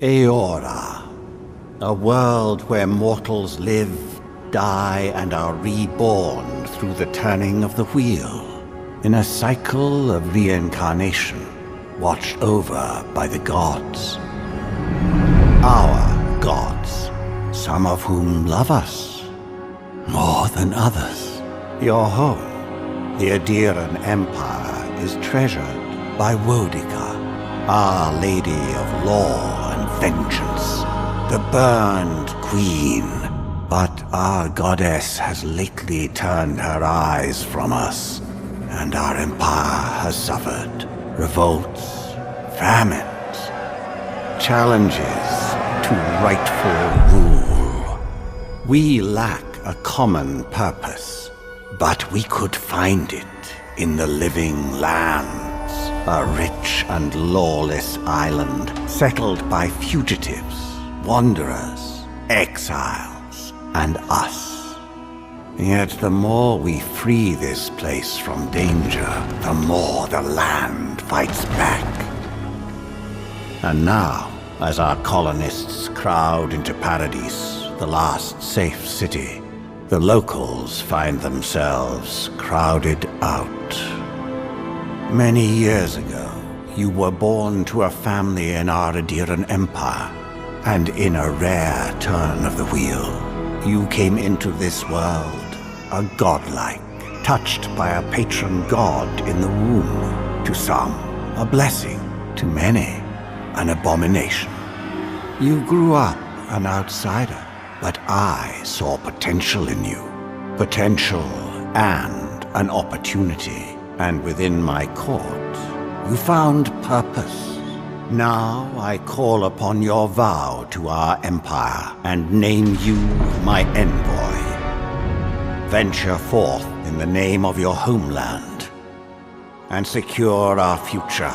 Eora, a world where mortals live, die, and are reborn through the turning of the wheel, in a cycle of reincarnation, watched over by the gods. Our gods, some of whom love us more than others. Your home, the Adiran Empire, is treasured by Wodica, Our Lady of Law and Vengeance, the Burned Queen. But our goddess has lately turned her eyes from us, and our empire has suffered revolts, famines, challenges to rightful rule. We lack a common purpose, but we could find it in the living lands, a rich and lawless island settled by fugitives, wanderers, exiles, and us. Yet the more we free this place from danger, the more the land fights back. And now, as our colonists crowd into Paradise, the last safe city, the locals find themselves crowded out. Many years ago, you were born to a family in our Adiran Empire, and in a rare turn of the wheel, you came into this world, a godlike, touched by a patron god in the womb. To some, a blessing; to many, an abomination. You grew up an outsider, but I saw potential in you. Potential and an opportunity. And within my court, you found purpose. Now I call upon your vow to our empire and name you my envoy. Venture forth in the name of your homeland and secure our future.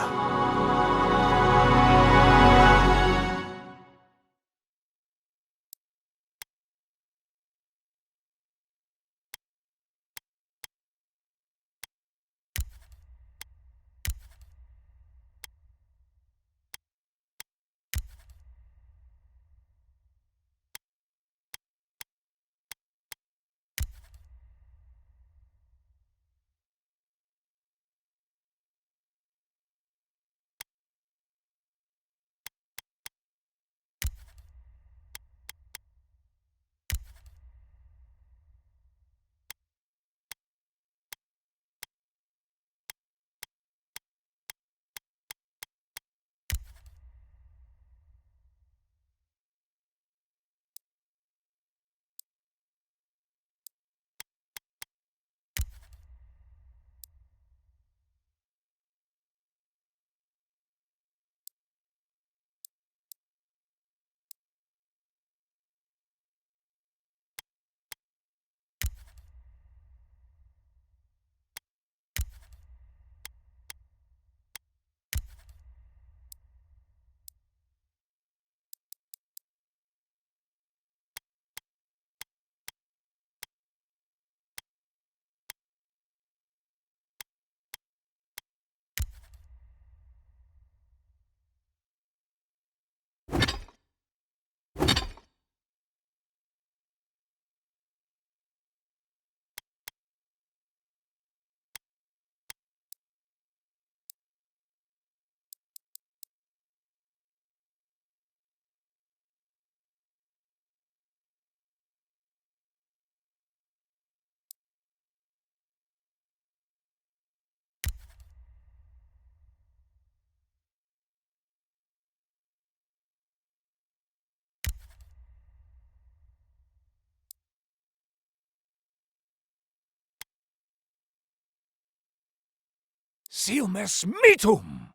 Silmes mitum!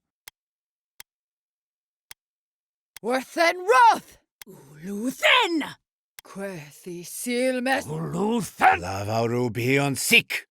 Worthen Roth! Uluthen! Quethi Silmes... Uluthen! Lavaru bion sik!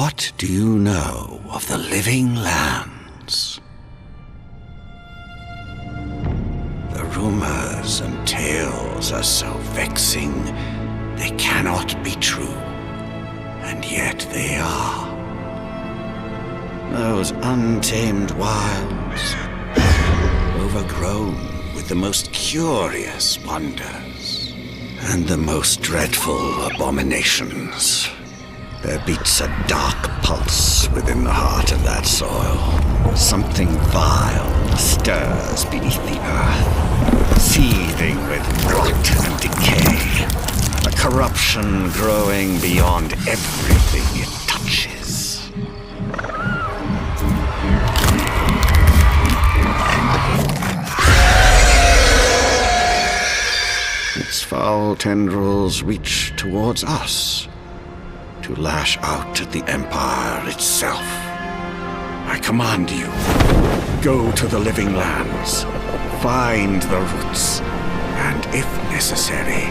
What do you know of the living lands? The rumors and tales are so vexing, they cannot be true, and yet they are. Those untamed wilds, overgrown with the most curious wonders and the most dreadful abominations. There beats a dark pulse within the heart of that soil. Something vile stirs beneath the earth, seething with rot and decay. A corruption growing beyond everything it touches. Its foul tendrils reach towards us, to lash out at the Empire itself. I command you, go to the living lands, find the roots, and if necessary,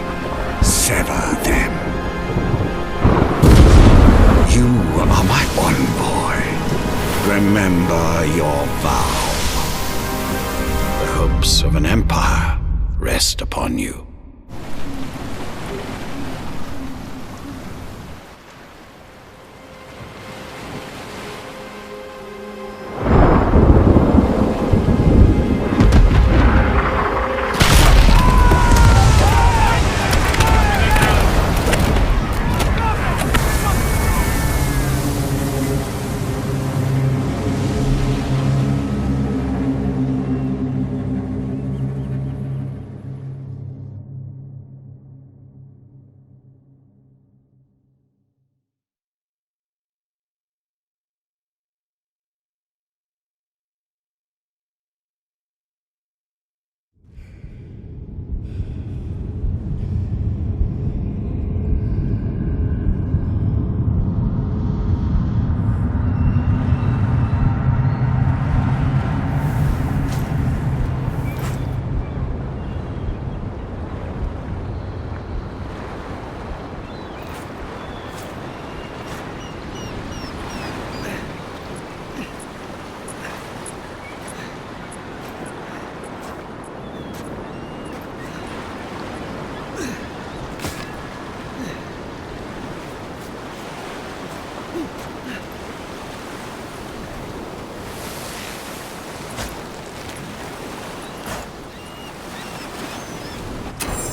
sever them. You are my envoy. Remember your vow. The hopes of an empire rest upon you.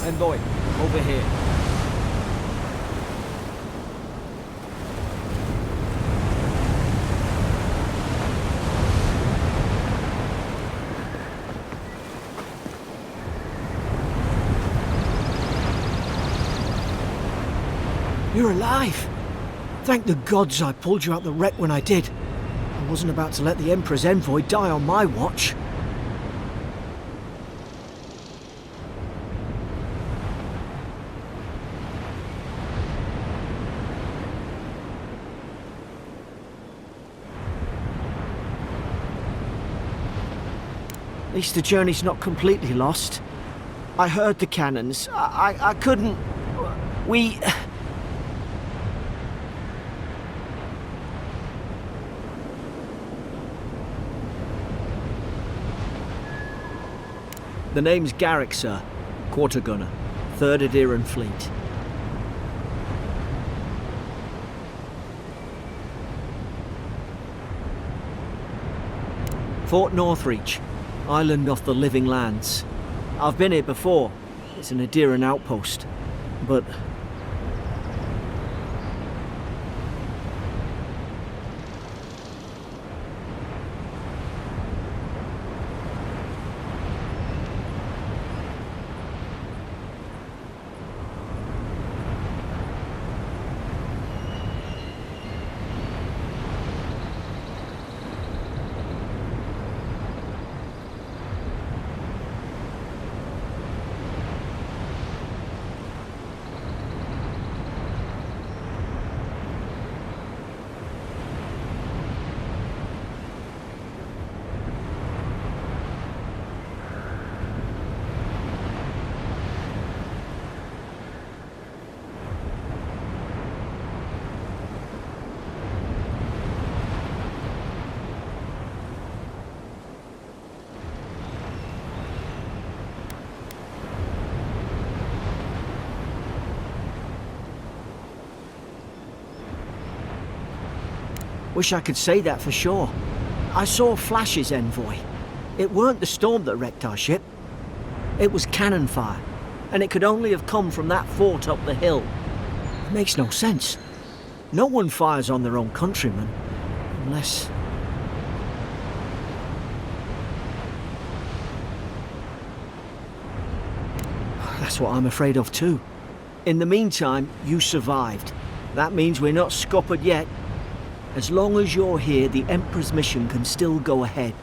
Envoy, over here. You're alive! Thank the gods I pulled you out the wreck when I did. I wasn't about to let the Emperor's envoy die on my watch. At least the journey's not completely lost. I heard the cannons. I couldn't... We... The name's Garrick, sir. Quarter gunner. 3rd Adiran Fleet. Fort Northreach. Island off the Living Lands. I've been here before. It's an Adiran outpost. But... Wish I could say that for sure. I saw flashes, Envoy. It weren't the storm that wrecked our ship. It was cannon fire, and it could only have come from that fort up the hill. It makes no sense. No one fires on their own countrymen, unless... That's what I'm afraid of too. In the meantime, you survived. That means we're not scuppered yet. As long as you're here, the Emperor's mission can still go ahead.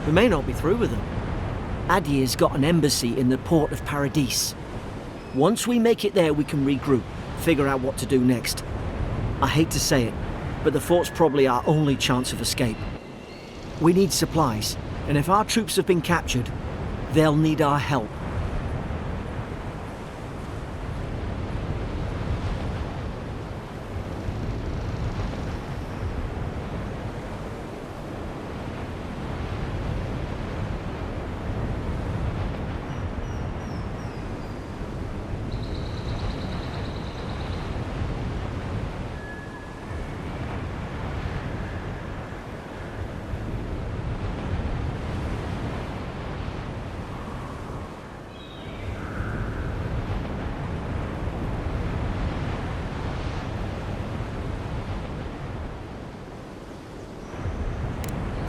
We may not be through with them. Adir's got an embassy in the port of Paradis. Once we make it there, we can regroup, figure out what to do next. I hate to say it, but the fort's probably our only chance of escape. We need supplies, and if our troops have been captured, they'll need our help.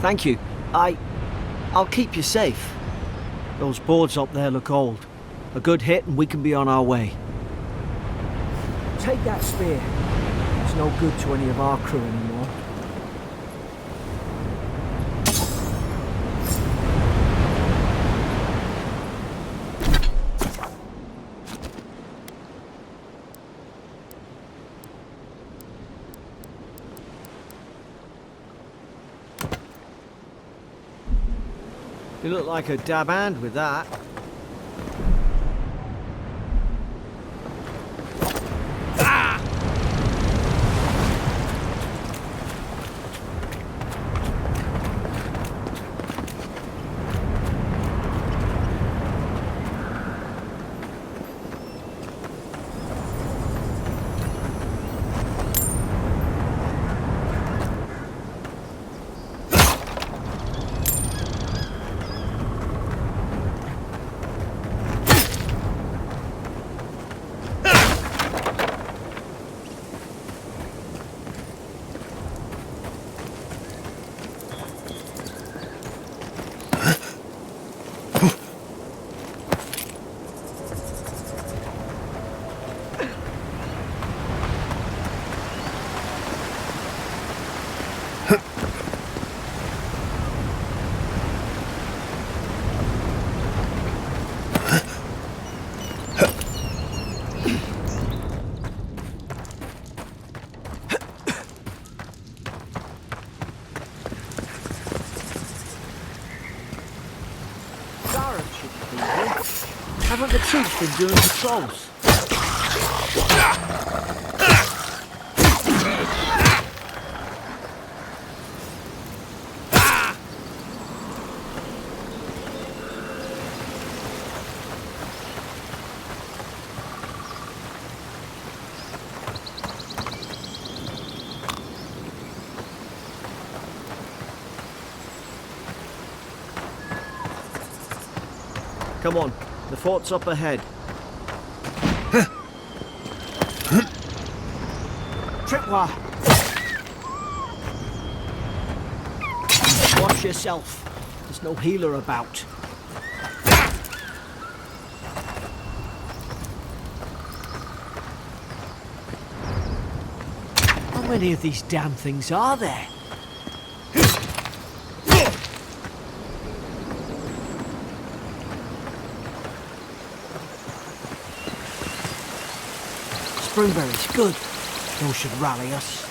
Thank you. I'll keep you safe. Those boards up there look old. A good hit and we can be on our way. Take that spear. It's no good to any of our crew anymore. You look like a dab hand with that. Haven't the troops been doing patrols? Come on. The fort's up ahead. Tripwire! Watch yourself. There's no healer about. How many of these damn things are there? Springberries, good. Those should rally us.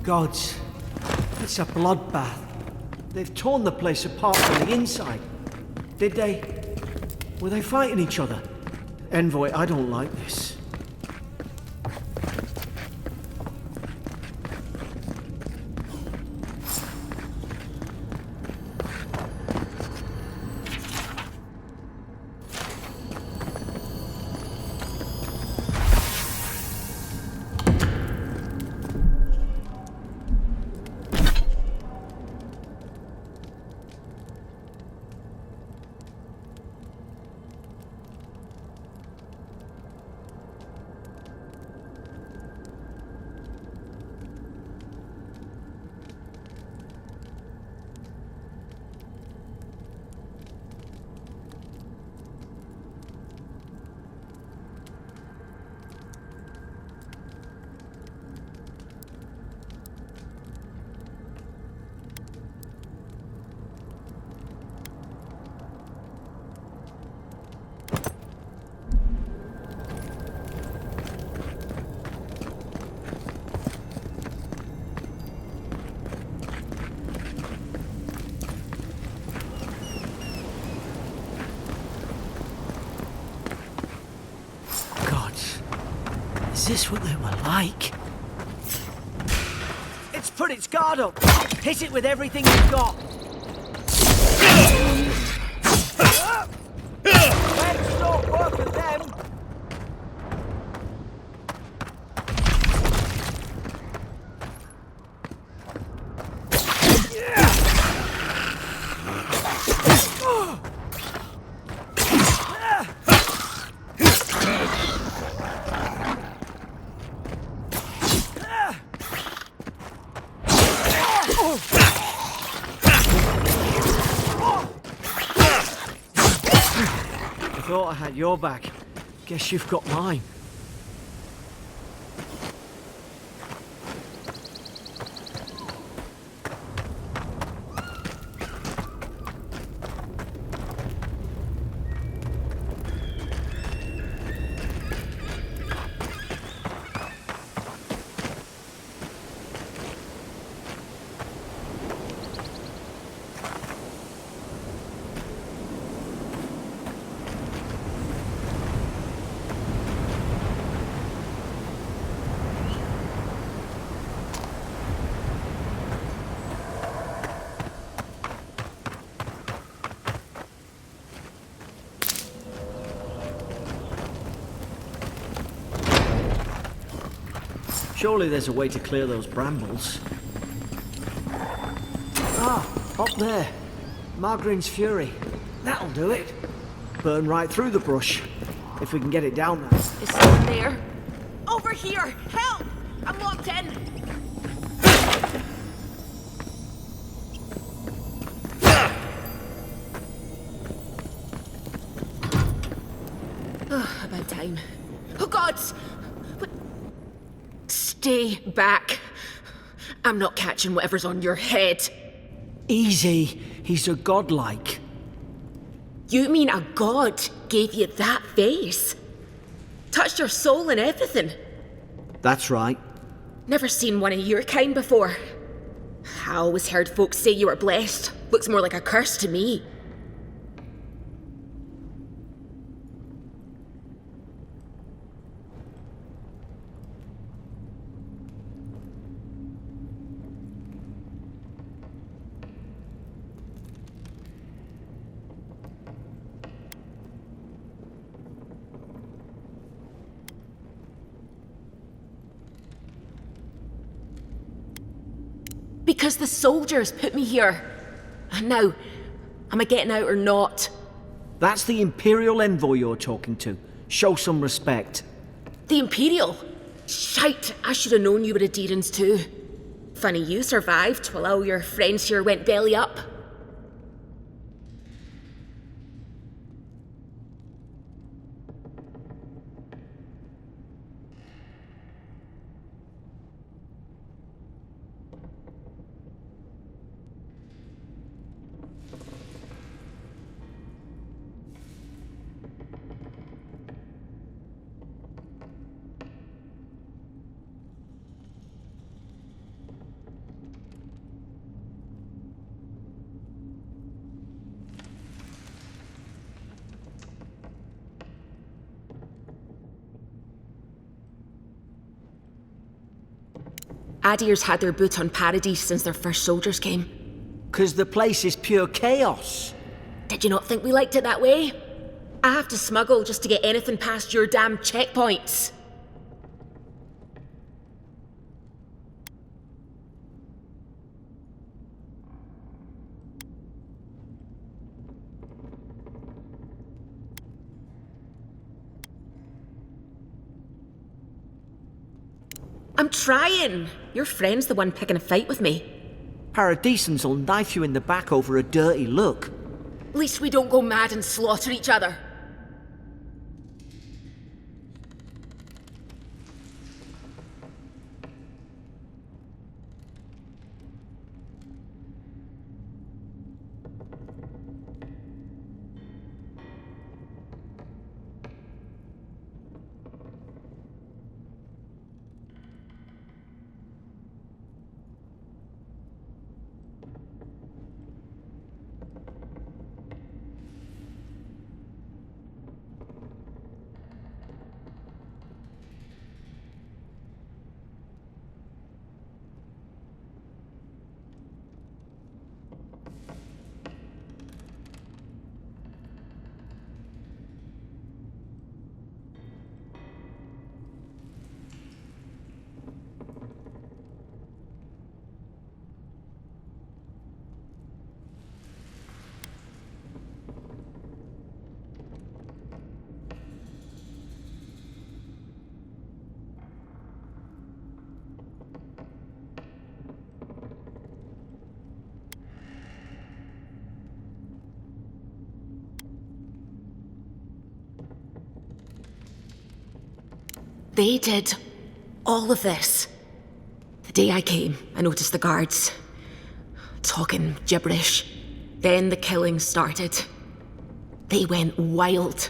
Gods, it's a bloodbath. They've torn the place apart from the inside. Did they? Were they fighting each other? Envoy, I don't like this. Is this what they were like? It's put its guard up! Hit it with everything you've got! Let's not work with them! I thought I had your back. Guess you've got mine. Surely there's a way to clear those brambles. Ah, up there. Margarine's Fury. That'll do it. Burn right through the brush, if we can get it down there. Is someone there? Over here! Help! I'm locked in! Oh, about time. Oh, gods! What? Stay back. I'm not catching whatever's on your head. Easy. He's a godlike. You mean a god gave you that face? Touched your soul and everything? That's right. Never seen one of your kind before. I always heard folks say you were blessed. Looks more like a curse to me. Because the soldiers put me here. And now, am I getting out or not? That's the Imperial Envoy you're talking to. Show some respect. The Imperial? Shite, I should have known you were Adherents too. Funny you survived while all your friends here went belly up. Adir's had their boot on Paradise since their first soldiers came. 'Cause the place is pure chaos. Did you not think we liked it that way? I have to smuggle just to get anything past your damn checkpoints. I'm trying. Your friend's the one picking a fight with me. Paradisans will knife you in the back over a dirty look. At least we don't go mad and slaughter each other. They did all of this. The day I came, I noticed the guards talking gibberish. Then the killing started. They went wild.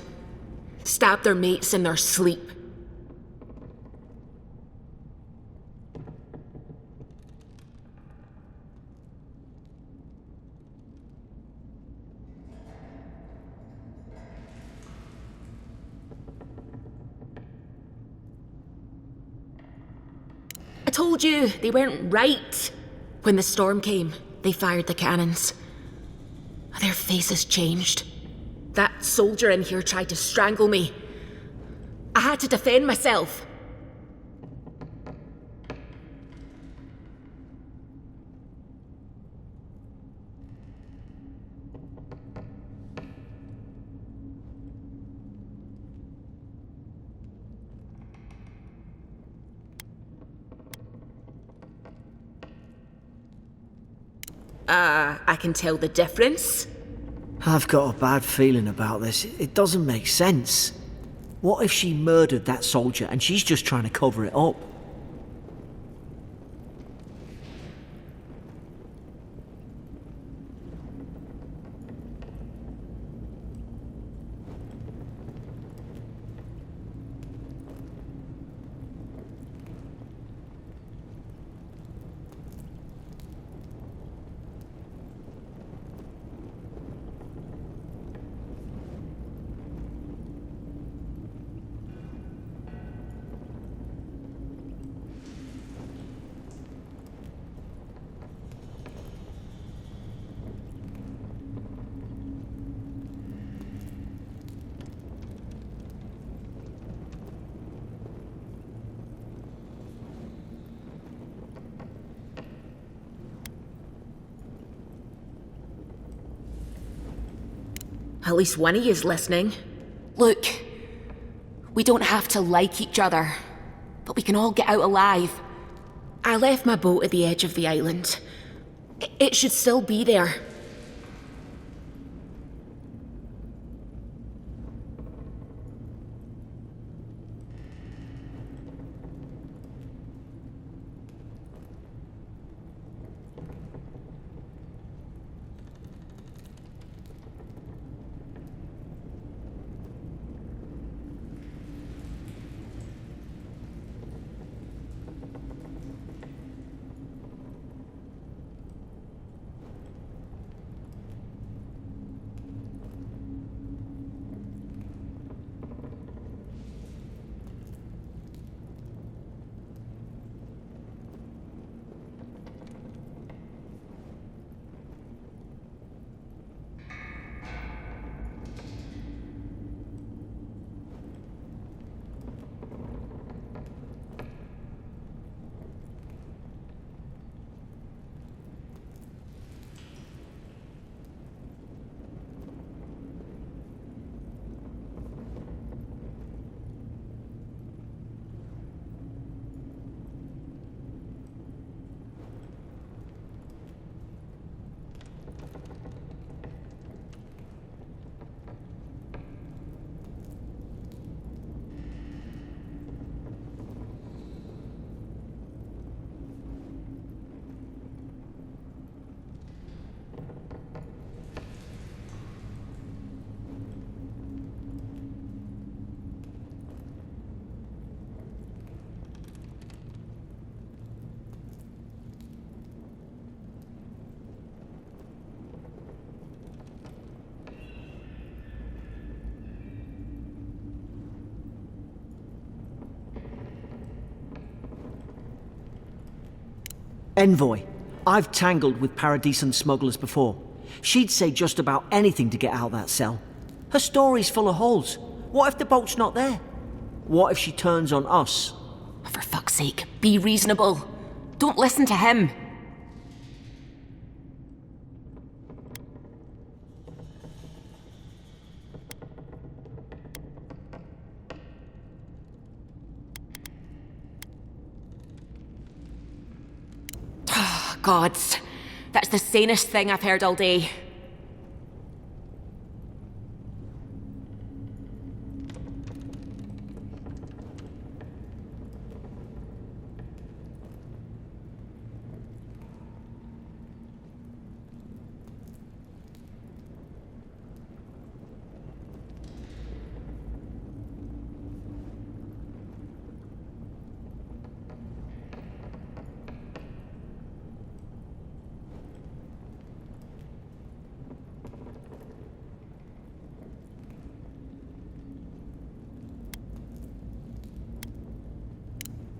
Stabbed their mates in their sleep. I told you, they weren't right. When the storm came, they fired the cannons. Their faces changed. That soldier in here tried to strangle me. I had to defend myself. I can tell the difference. I've got a bad feeling about this. It doesn't make sense. What if she murdered that soldier and she's just trying to cover it up? At least one of you is listening. Look, we don't have to like each other, but we can all get out alive. I left my boat at the edge of the island. It should still be there. Envoy, I've tangled with Paradisan smugglers before. She'd say just about anything to get out that cell. Her story's full of holes. What if the boat's not there? What if she turns on us? For fuck's sake, be reasonable. Don't listen to him. Gods, that's the sanest thing I've heard all day.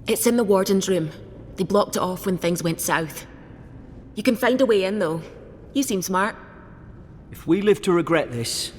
It's in the warden's room. They blocked it off when things went south. You can find a way in, though. You seem smart. If we live to regret this...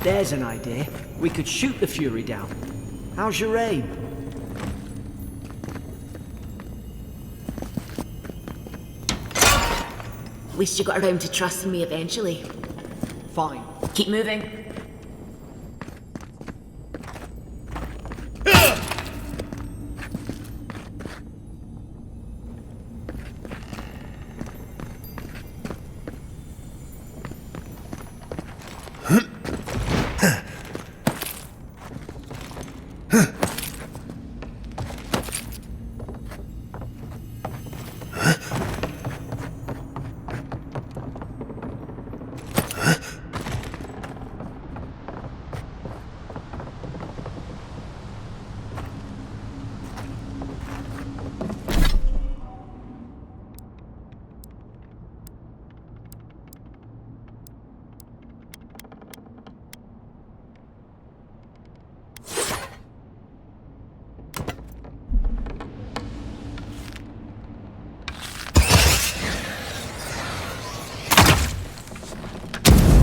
There's an idea. We could shoot the Fury down. How's your aim? At least you got around to trusting me eventually. Fine. Keep moving.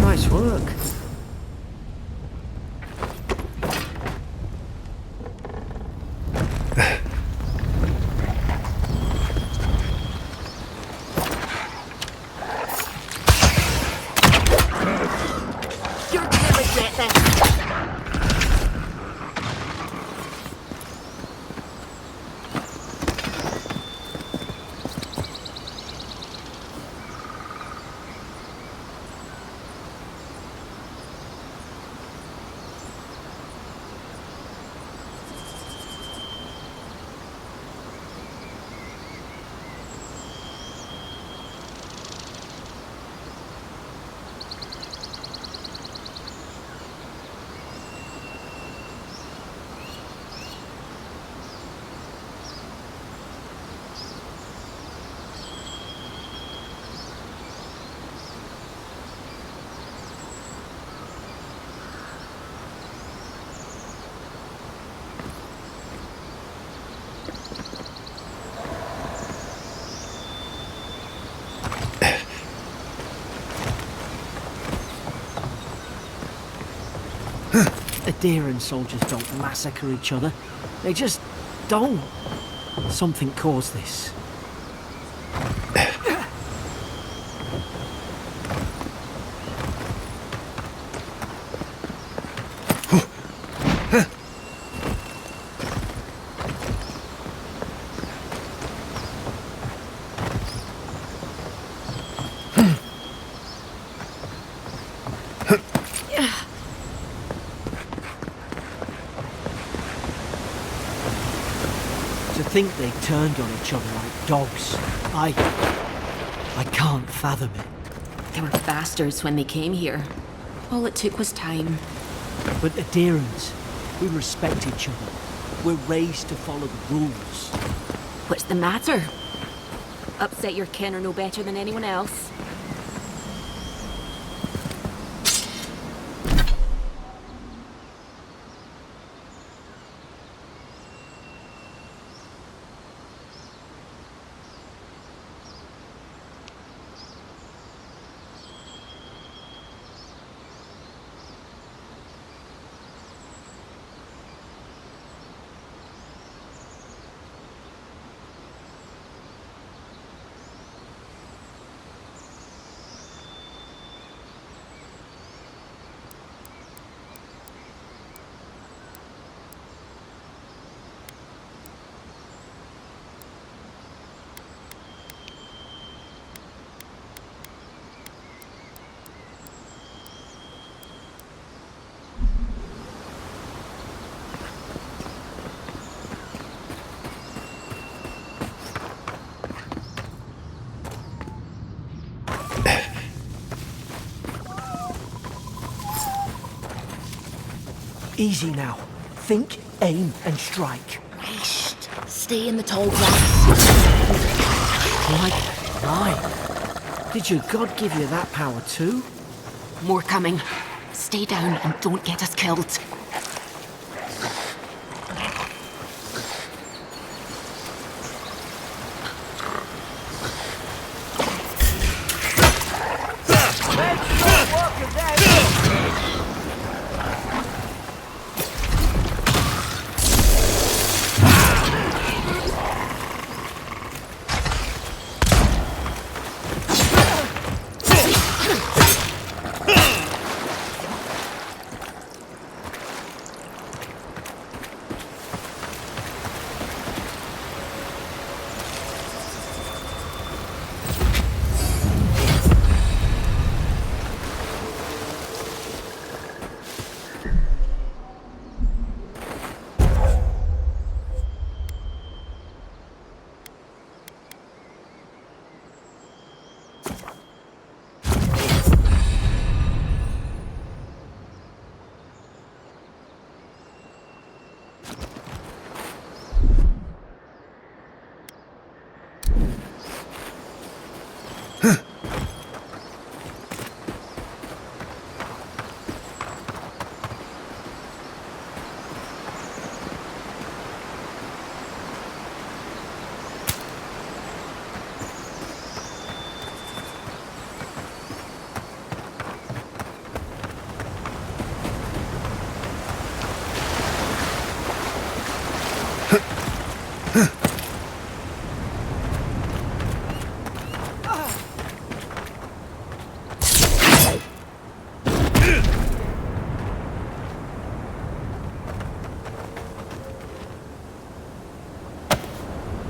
Nice work. You're gonna regret this. Adherent soldiers don't massacre each other. They just don't. Something caused this. To think they turned on each other like dogs. I can't fathom it. They were bastards when they came here. All it took was time. But adherents, we respect each other. We're raised to follow the rules. What's the matter? Upset your kin are no better than anyone else. Easy now. Think, aim, and strike. Shh. Stay in the tall grass. Like mine. Did your god give you that power too? More coming. Stay down and don't get us killed.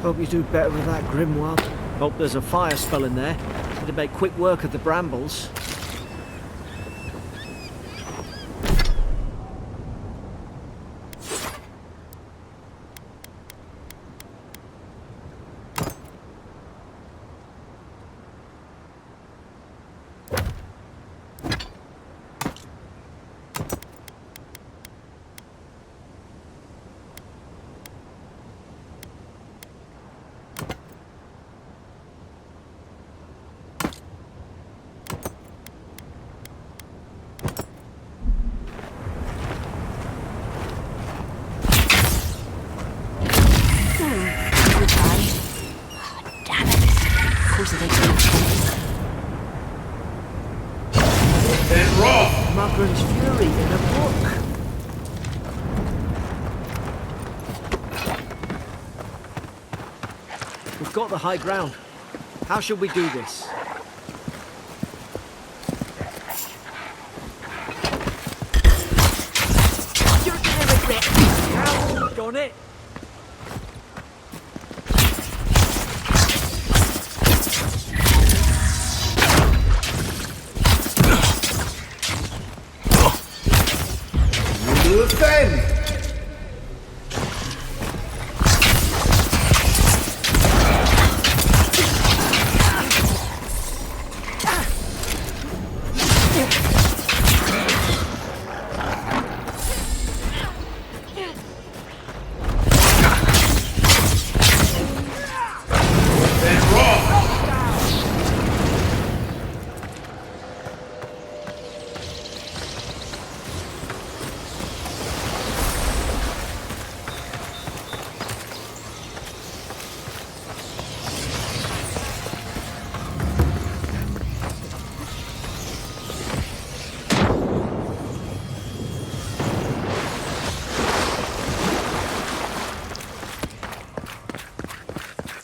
Hope you do better with that, Grimwald. Hope there's a fire spell in there. It'd make quick work of the brambles. Then Roth! Magran's Fury in a book. We've got the high ground. How should we do this? You're gonna regret this. Done it! Defend!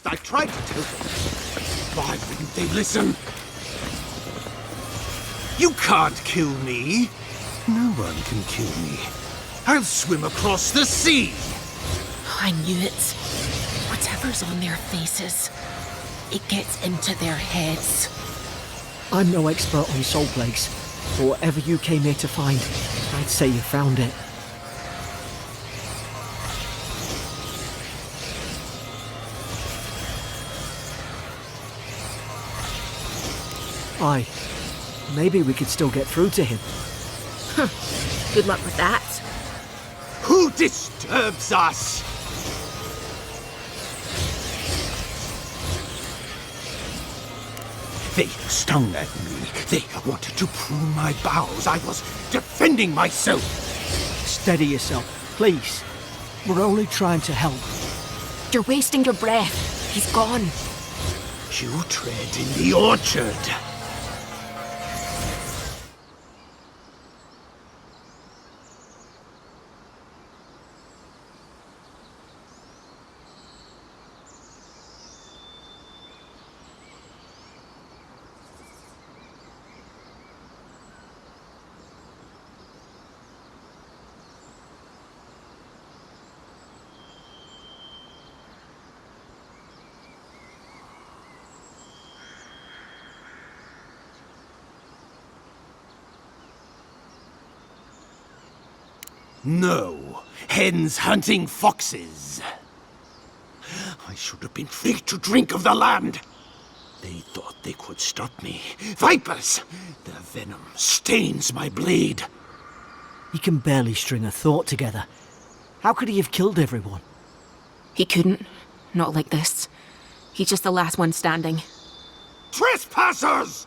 I tried to tell them. Why wouldn't they listen? You can't kill me. No one can kill me. I'll swim across the sea. I knew it. Whatever's on their faces, it gets into their heads. I'm no expert on soul plagues, but whatever you came here to find, I'd say you found it. Aye. Maybe we could still get through to him. Good luck with that. Who disturbs us? They stung at me. They wanted to prune my bowels. I was defending myself. Steady yourself, please. We're only trying to help. You're wasting your breath. He's gone. You tread in the orchard. No, hens hunting foxes. I should have been free to drink of the land. They thought they could stop me. Vipers! The venom stains my blade. He can barely string a thought together. How could he have killed everyone? He couldn't. Not like this. He's just the last one standing. Trespassers!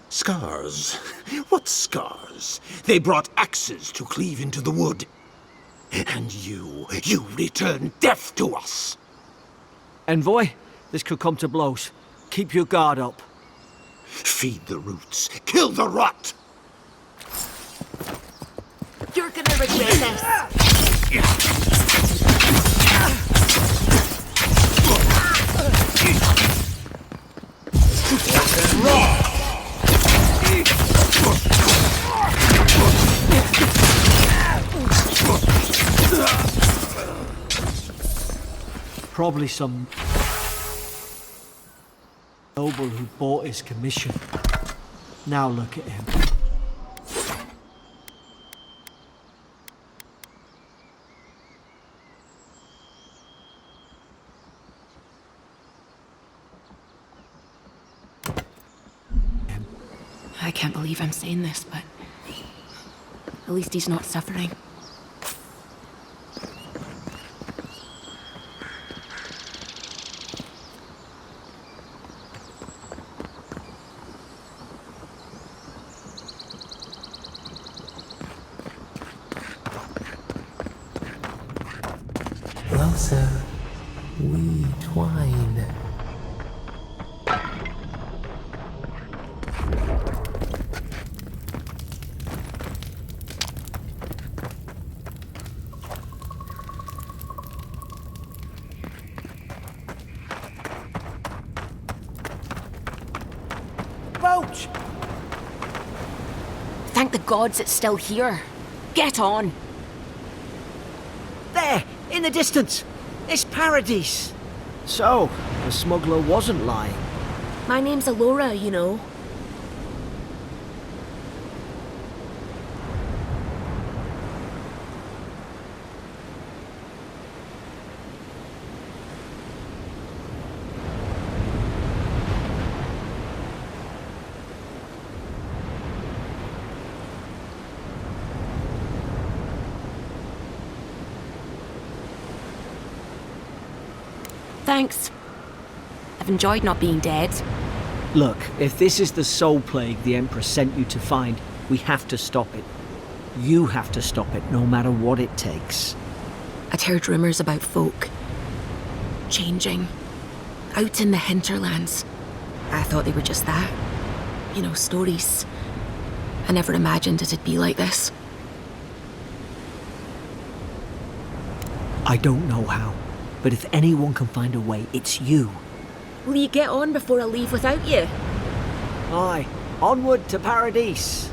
Scars? What scars? They brought axes to cleave into the wood. And you return death to us. Envoy, this could come to blows. Keep your guard up. Feed the roots, kill the rot! You're gonna regret this. Probably some noble who bought his commission. Now look at him. I can't believe I'm saying this, but at least he's not suffering. Closer, we twine. Roach! Thank the gods it's still here. Get on! There! In the distance! It's Paradise! So, the smuggler wasn't lying. My name's Alora, you know. Thanks. I've enjoyed not being dead. Look, if this is the soul plague the Emperor sent you to find, we have to stop it. You have to stop it, no matter what it takes. I'd heard rumours about folk changing out in the hinterlands. I thought they were just that. You know, stories. I never imagined it'd be like this. I don't know how, but if anyone can find a way, it's you. Will you get on before I leave without you? Aye, onward to Paradise.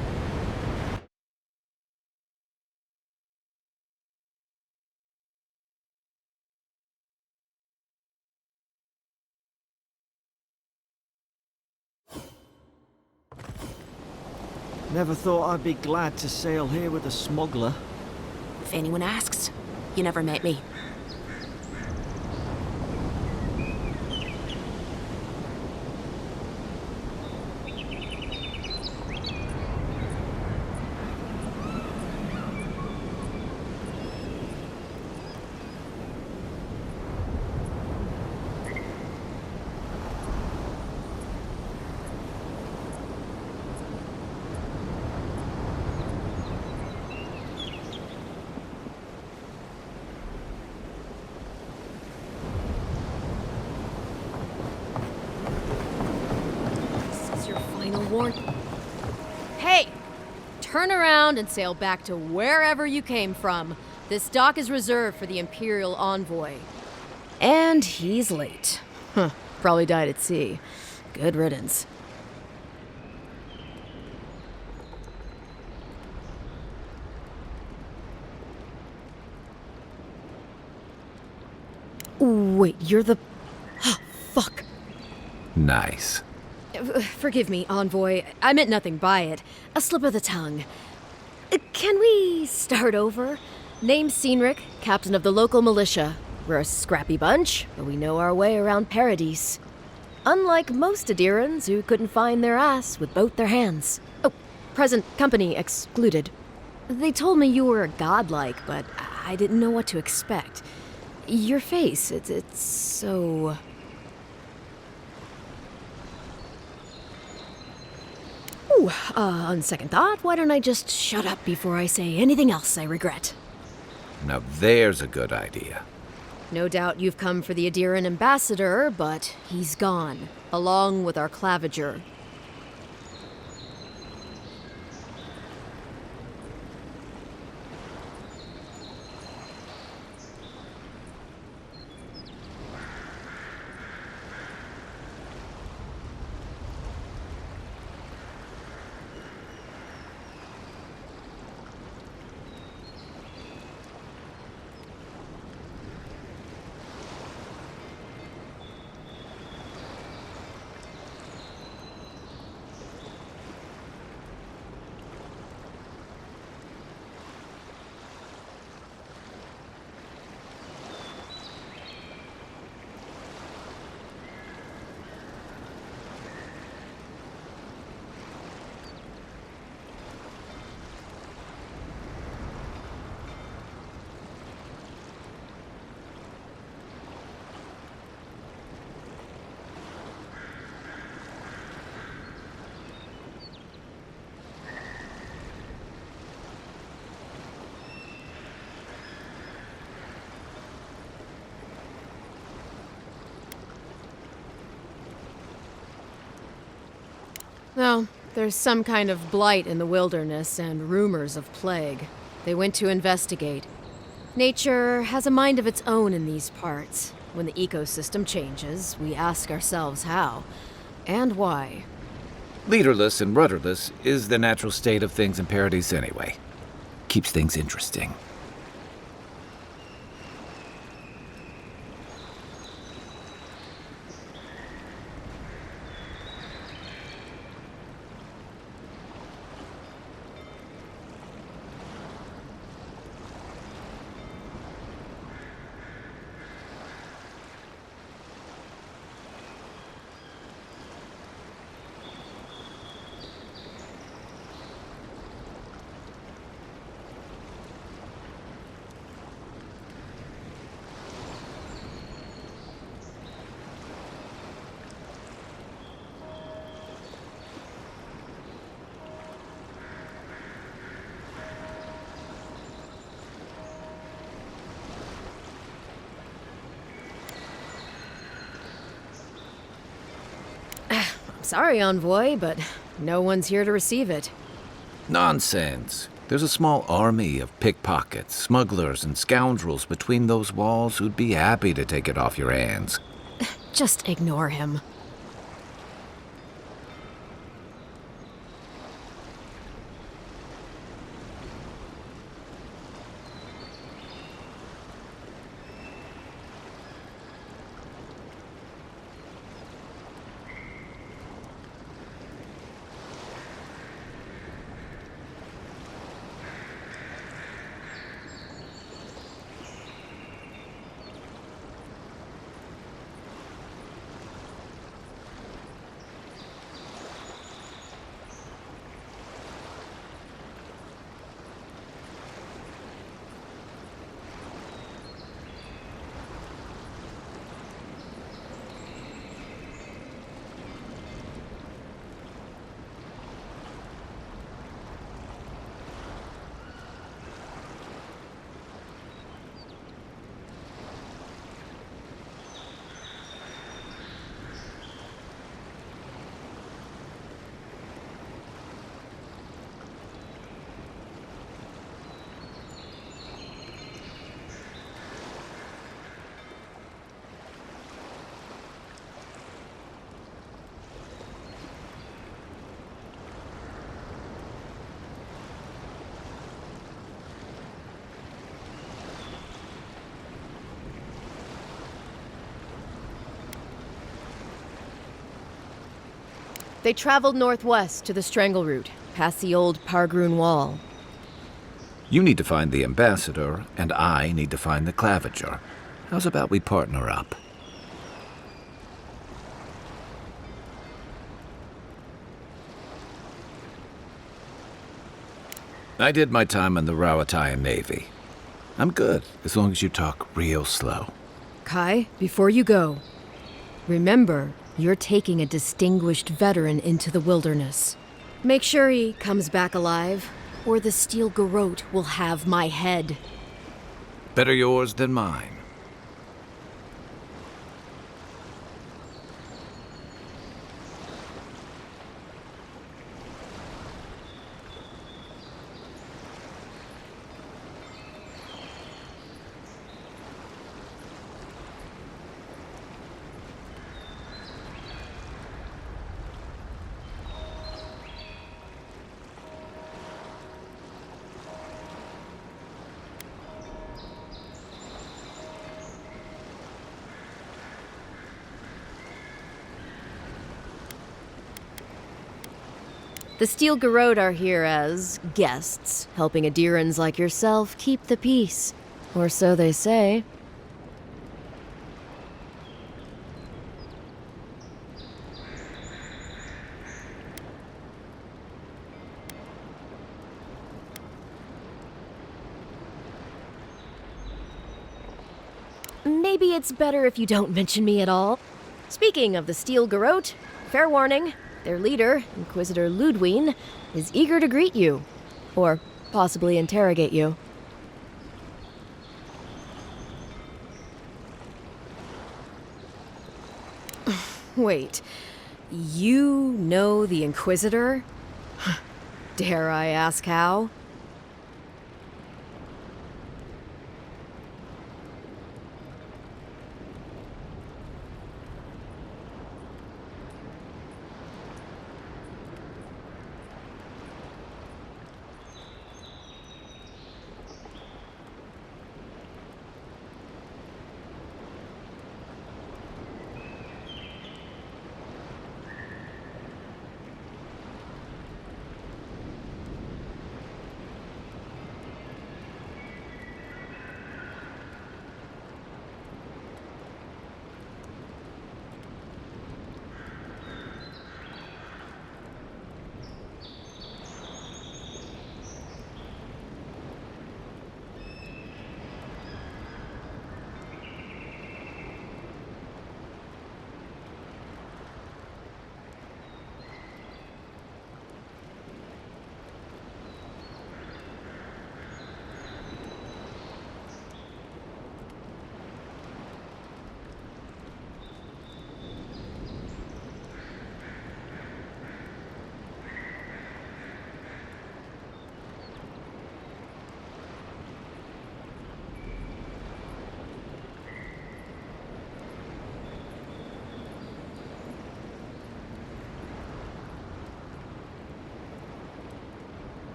Never thought I'd be glad to sail here with a smuggler. If anyone asks, you never met me. Hey! Turn around and sail back to wherever you came from. This dock is reserved for the Imperial envoy. And he's late. Huh. Probably died at sea. Good riddance. Wait, you're the... Fuck. Nice. Forgive me, envoy. I meant nothing by it. A slip of the tongue. Can we start over? Name's Cynric, captain of the local militia. We're a scrappy bunch, but we know our way around Paradise. Unlike most Adirans who couldn't find their ass with both their hands. Oh, present company excluded. They told me you were godlike, but I didn't know what to expect. Your face, it's so... Ooh, on second thought, why don't I just shut up before I say anything else I regret? Now there's a good idea. No doubt you've come for the Adiran ambassador, but he's gone, along with our claviger. No, there's some kind of blight in the wilderness and rumors of plague. They went to investigate. Nature has a mind of its own in these parts. When the ecosystem changes, we ask ourselves how and why. Leaderless and rudderless is the natural state of things in Paradise anyway. Keeps things interesting. Sorry, Envoy, but no one's here to receive it. Nonsense. There's a small army of pickpockets, smugglers, and scoundrels between those walls who'd be happy to take it off your hands. Just ignore him. They traveled northwest to the Strangle Route, past the old Pargroon Wall. You need to find the ambassador, and I need to find the claviger. How's about we partner up? I did my time in the Rawatayan Navy. I'm good, as long as you talk real slow. Kai, before you go, remember, you're taking a distinguished veteran into the wilderness. Make sure he comes back alive, or the Steel Garrote will have my head. Better yours than mine. The Steel Garrote are here as guests, helping Adirans like yourself keep the peace. Or so they say. Maybe it's better if you don't mention me at all. Speaking of the Steel Garrote, fair warning, their leader, Inquisitor Ludwine, is eager to greet you. Or possibly interrogate you. Wait, You know the Inquisitor? Dare I ask how?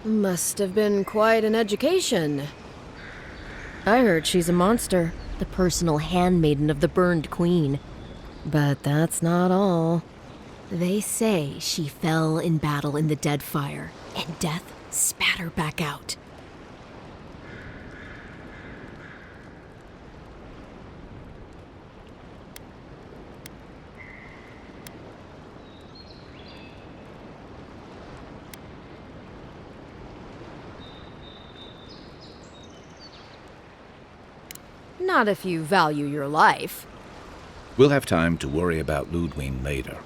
Must have been quite an education. I heard she's a monster, the personal handmaiden of the burned queen. But that's not all. They say she fell in battle in the dead fire, and death spat her back out. Not if you value your life. We'll have time to worry about Ludwig later.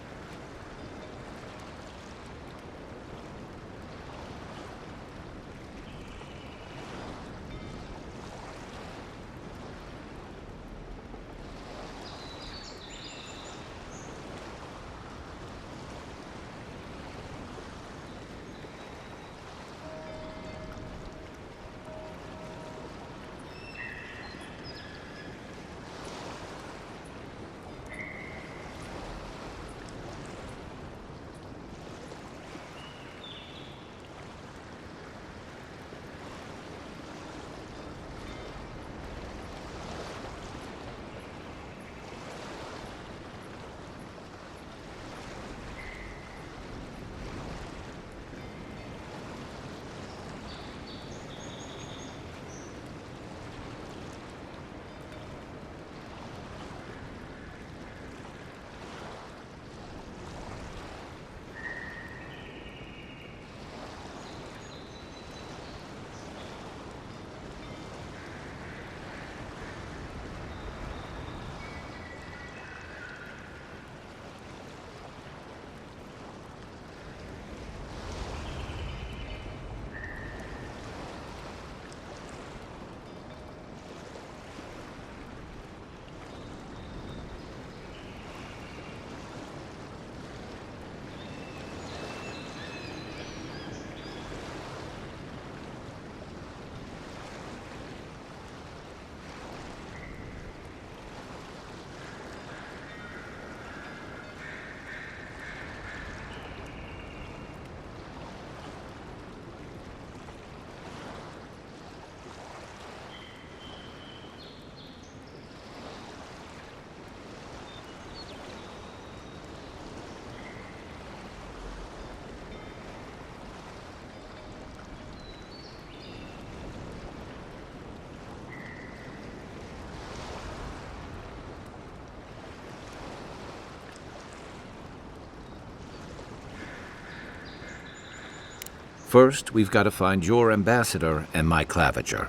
First, we've got to find your ambassador and my claviger.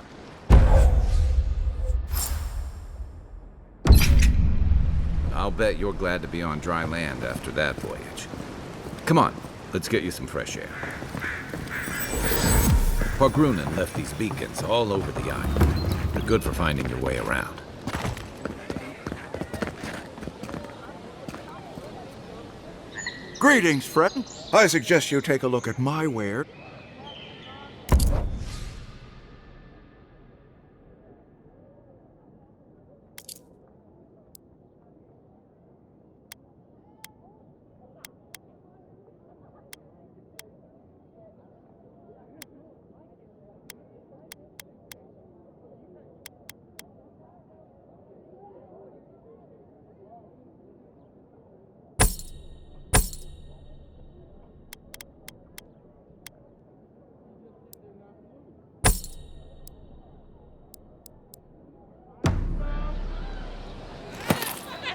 I'll bet you're glad to be on dry land after that voyage. Come on, let's get you some fresh air. Grunin left these beacons all over the island. They're good for finding your way around. Greetings, friend. I suggest you take a look at my ware.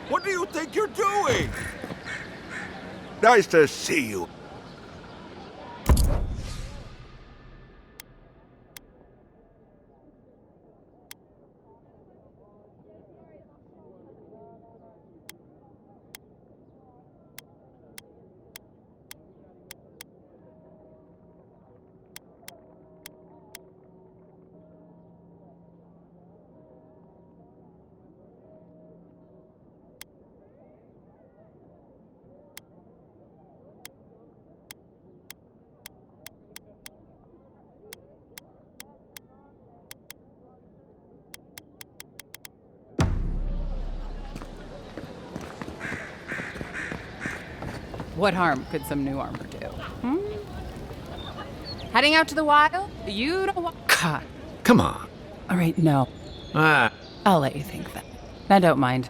What do you think you're doing? Nice to see you. What harm could some new armor do? Heading out to the wild? You don't want... God. Come on. All right, no. Ah, I'll let you think that. I don't mind.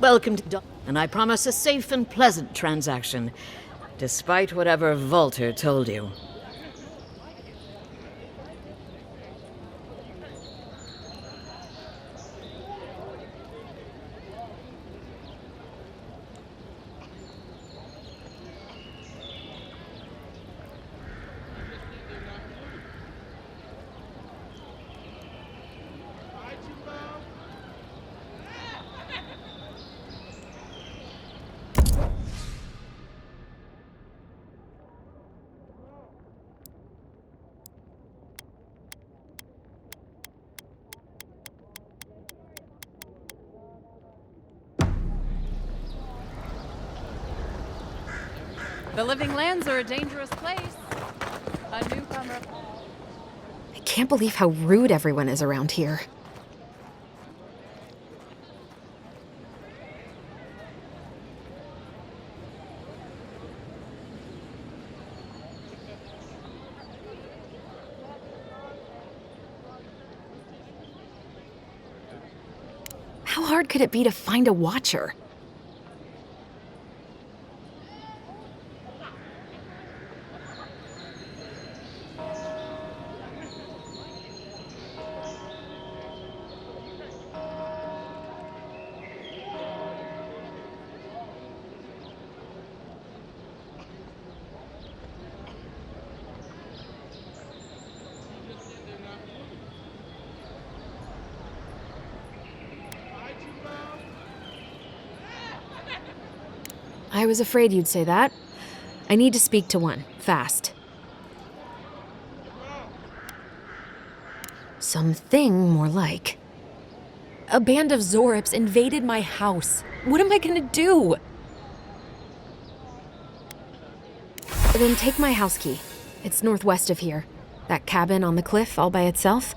Welcome to and I promise a safe and pleasant transaction, despite whatever Volter told you. The Living Lands are a dangerous place. A newcomer. I can't believe how rude everyone is around here. How hard could it be to find a watcher? I was afraid you'd say that. I need to speak to one, fast. Something more like. A band of Zorips invaded my house. What am I gonna do? Then take my house key. It's northwest of here. That cabin on the cliff all by itself.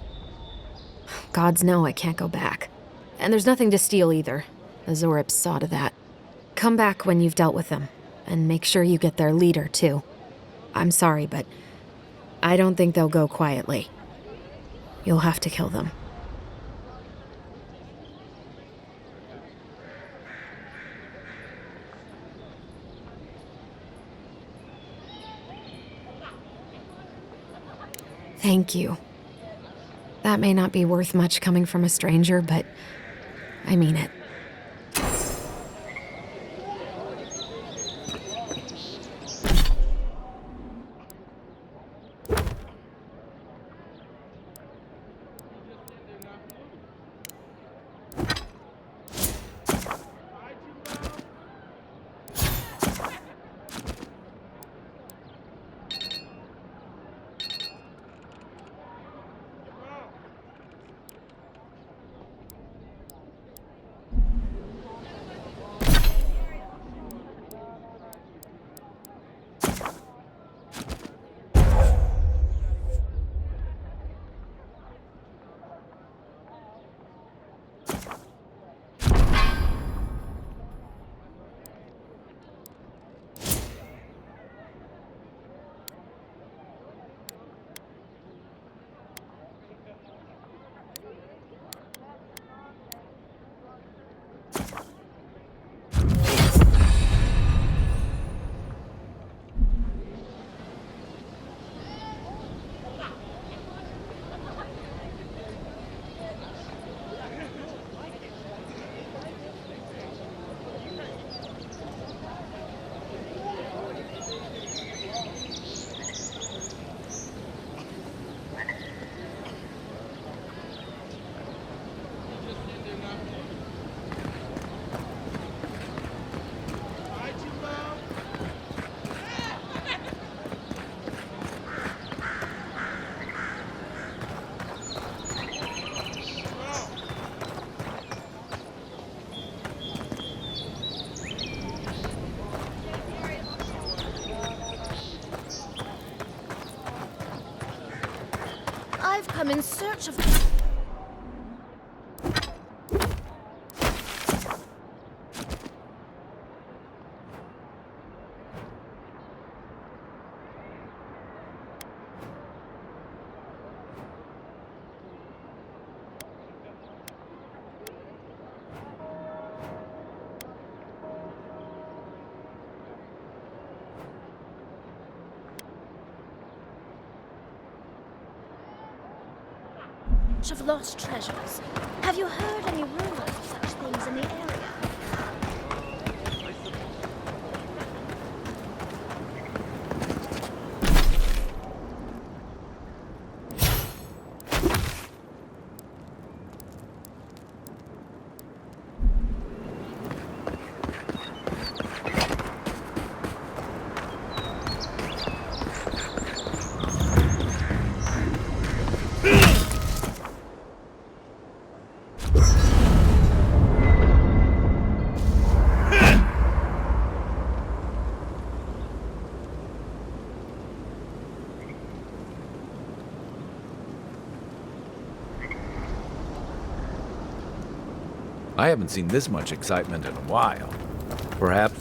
Gods know I can't go back. And there's nothing to steal either. The Zoribs saw to that. Come back when you've dealt with them. And make sure you get their leader, too. I'm sorry, but I don't think they'll go quietly. You'll have to kill them. Thank you. That may not be worth much coming from a stranger, but I mean it. I've come in search of... of lost treasures. Have you heard any rumors of such things in the area? I haven't seen this much excitement in a while. Perhaps...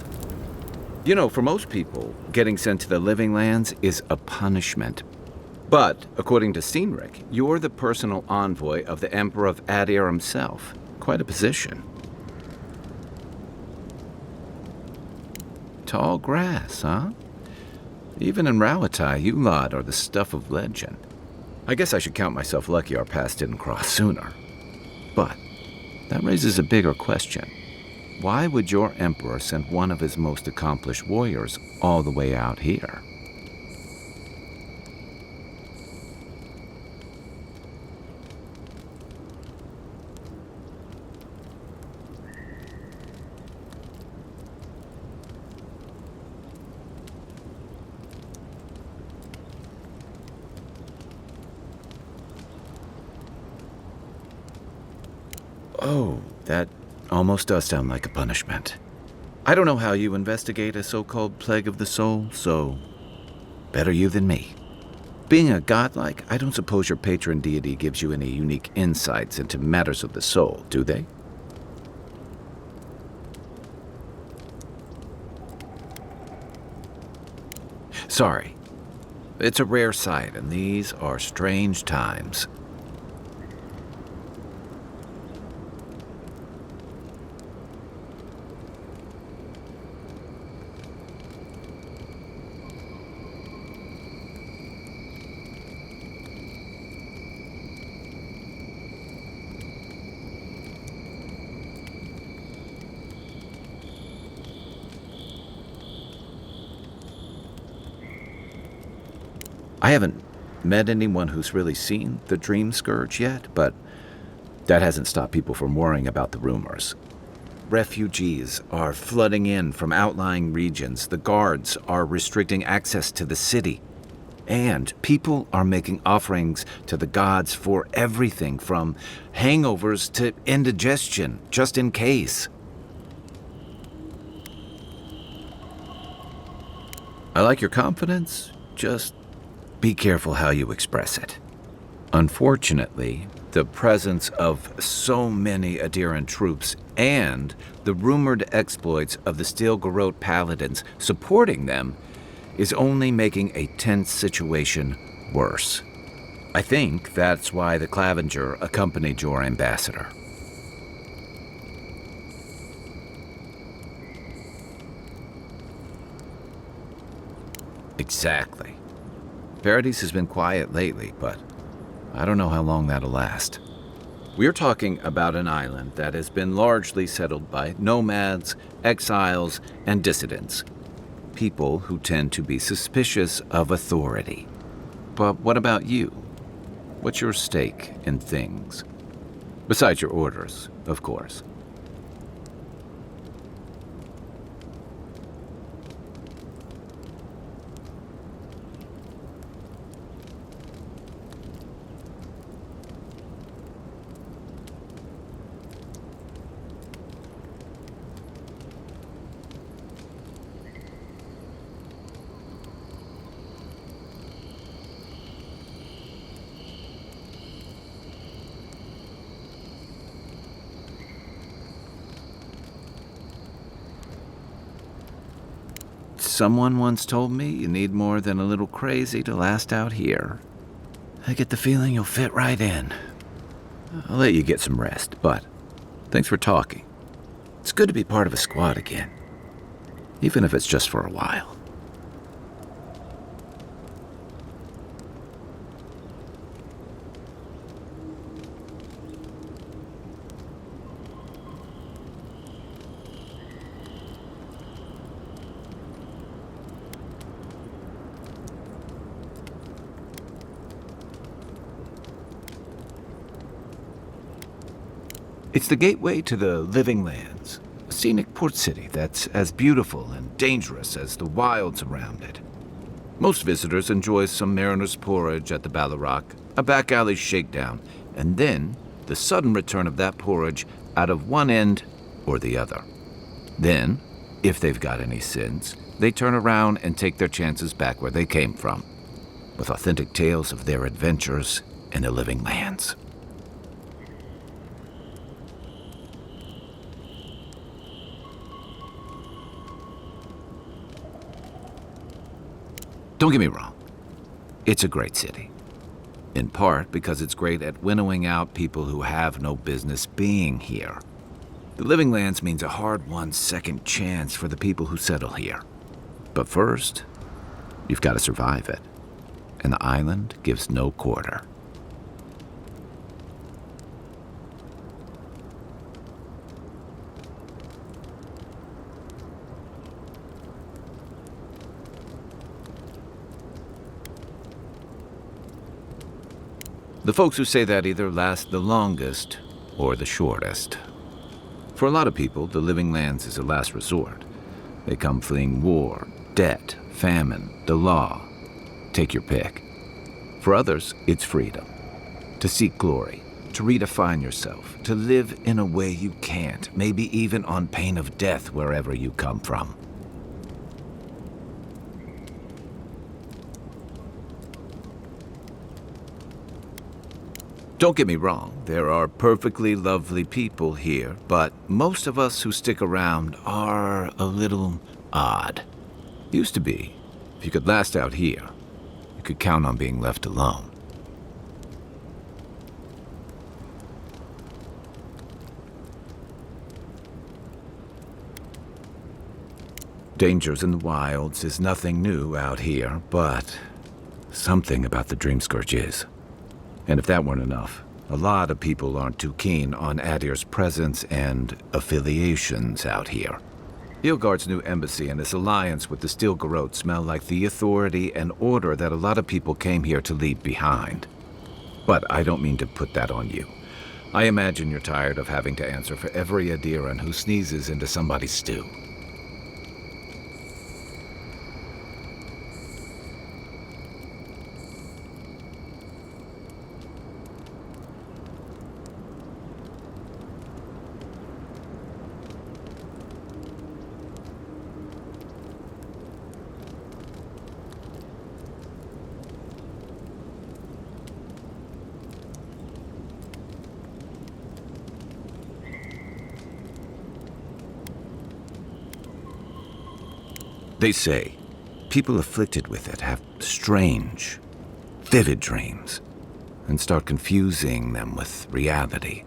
You know, for most people, getting sent to the Living Lands is a punishment. But, according to Cynric, you're the personal envoy of the Emperor of Adir himself. Quite a position. Tall grass, huh? Even in Rauatai, you lot are the stuff of legend. I guess I should count myself lucky our paths didn't cross sooner. But that raises a bigger question. Why would your emperor send one of his most accomplished warriors all the way out here? Oh, that almost does sound like a punishment. I don't know how you investigate a so-called plague of the soul, so Better you than me. Being a godlike, I don't suppose your patron deity gives you any unique insights into matters of the soul, do they? Sorry. It's a rare sight, and these are strange times. I haven't met anyone who's really seen the Dream Scourge yet, but that hasn't stopped people from worrying about the rumors. Refugees are flooding in from outlying regions. The guards are restricting access to the city. And people are making offerings to the gods for everything from hangovers to indigestion, just in case. I like your confidence, just be careful how you express it. Unfortunately, the presence of so many Adiran troops and the rumored exploits of the Steel Garrote paladins supporting them is only making a tense situation worse. I think that's why the Clavenger accompanied your ambassador. Exactly. Paradise has been quiet lately, but I don't know how long that'll last. We're talking about an island that has been largely settled by nomads, exiles, and dissidents. People who tend to be suspicious of authority. But what about you? What's your stake in things? Besides your orders, of course. Someone once told me you need more than a little crazy to last out here. I get the feeling you'll fit right in. I'll let you get some rest, but thanks for talking. It's good to be part of a squad again, even if it's just for a while. It's the gateway to the Living Lands, a scenic port city that's as beautiful and dangerous as the wilds around it. Most visitors enjoy some mariner's porridge at the Ballarrock, a back alley shakedown, and then the sudden return of that porridge out of one end or the other. Then, if they've got any sense, they turn around and take their chances back where they came from, with authentic tales of their adventures in the Living Lands. Don't get me wrong, it's a great city. In part because it's great at winnowing out people who have no business being here. The Living Lands means a hard-won second chance for the people who settle here. But first, you've got to survive it. And the island gives no quarter. The folks who say that either last the longest or the shortest. For a lot of people, the Living Lands is a last resort. They come fleeing war, debt, famine, the law. Take your pick. For others, it's freedom. To seek glory, to redefine yourself, to live in a way you can't, maybe even on pain of death wherever you come from. Don't get me wrong, there are perfectly lovely people here, but most of us who stick around are a little odd. Used to be. If you could last out here, you could count on being left alone. Dangers in the wilds is nothing new out here, but something about the Dreamscourge is. And if that weren't enough, a lot of people aren't too keen on Adir's presence and affiliations out here. Ilgard's new embassy and his alliance with the Steel Garrote smell like the authority and order that a lot of people came here to leave behind. But I don't mean to put that on you. I imagine you're tired of having to answer for every Adiran who sneezes into somebody's stew. They say people afflicted with it have strange, vivid dreams and start confusing them with reality.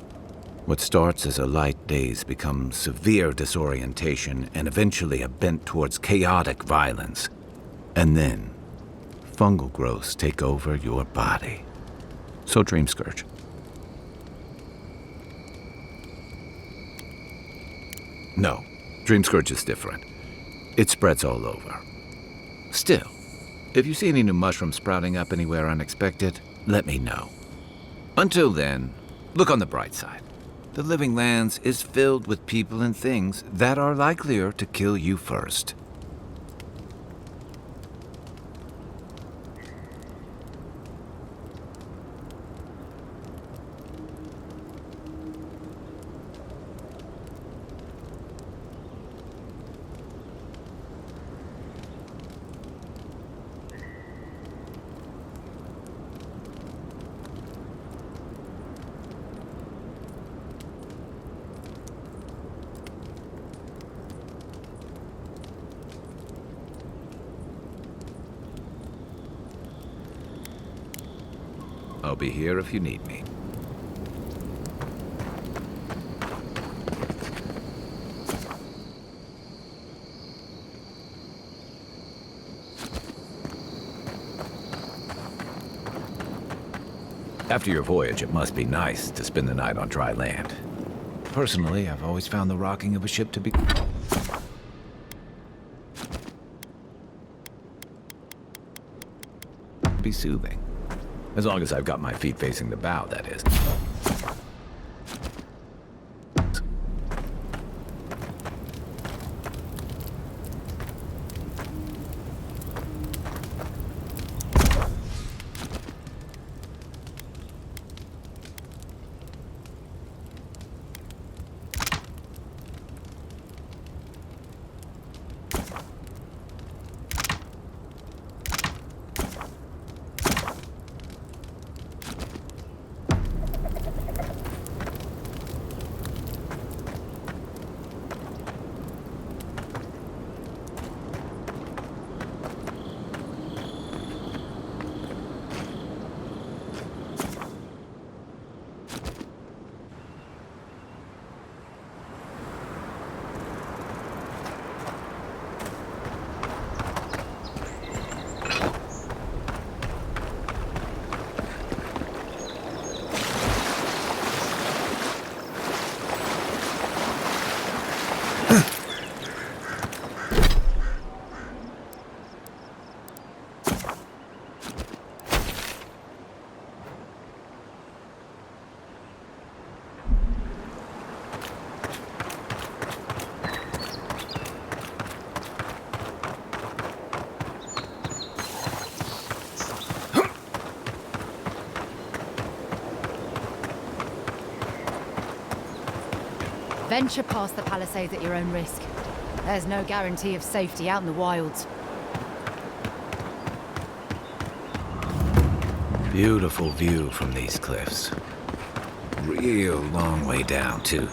What starts as a light daze becomes severe disorientation and eventually a bent towards chaotic violence. And then, fungal growths take over your body. So Dreamscourge. No, Dreamscourge is different. It spreads all over. Still, if you see any new mushrooms sprouting up anywhere unexpected, let me know. Until then, look on the bright side. The Living Lands is filled with people and things that are likelier to kill you first. I'll be here if you need me. After your voyage, it must be nice to spend the night on dry land. Personally, I've always found the rocking of a ship to be soothing. As long as I've got my feet facing the bow, that is. Venture past the palisades at your own risk. There's no guarantee of safety out in the wilds. Beautiful view from these cliffs. real long way down, too.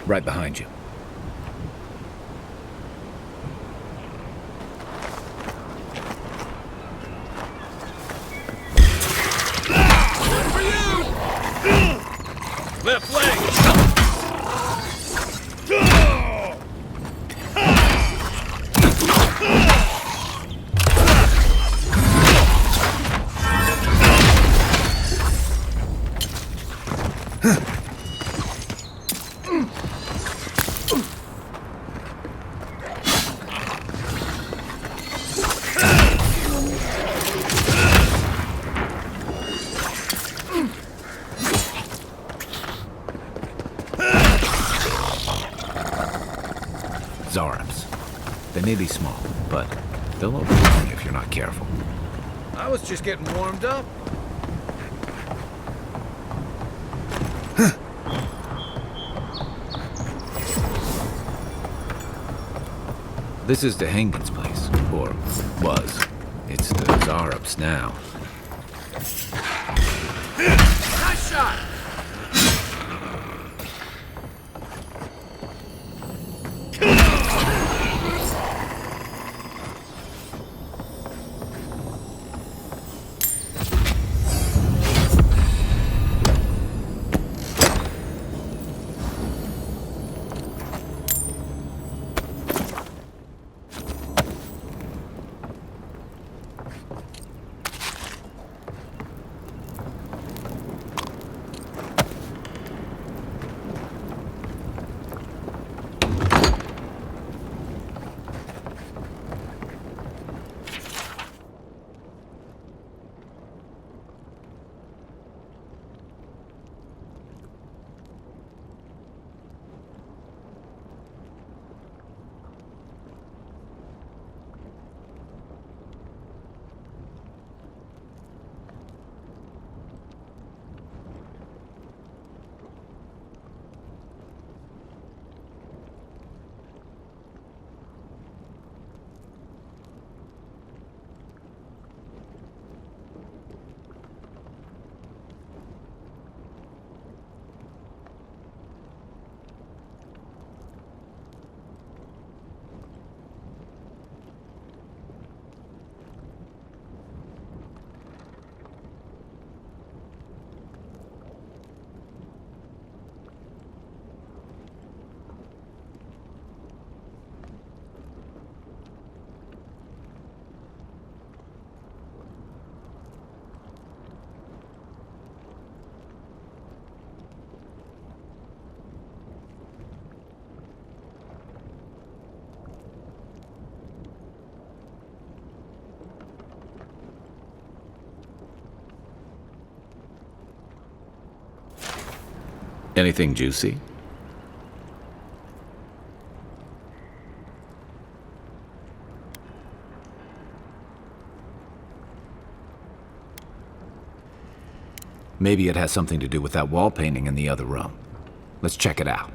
Right behind you. Left leg! Zarabs. They may be small, but they'll overwhelm you if you're not careful. I was just getting warmed up. This is the Hangman's place, or was. It's the Zarabs now. Nice shot! Anything juicy? Maybe it has something to do with that wall painting in the other room. Let's check it out.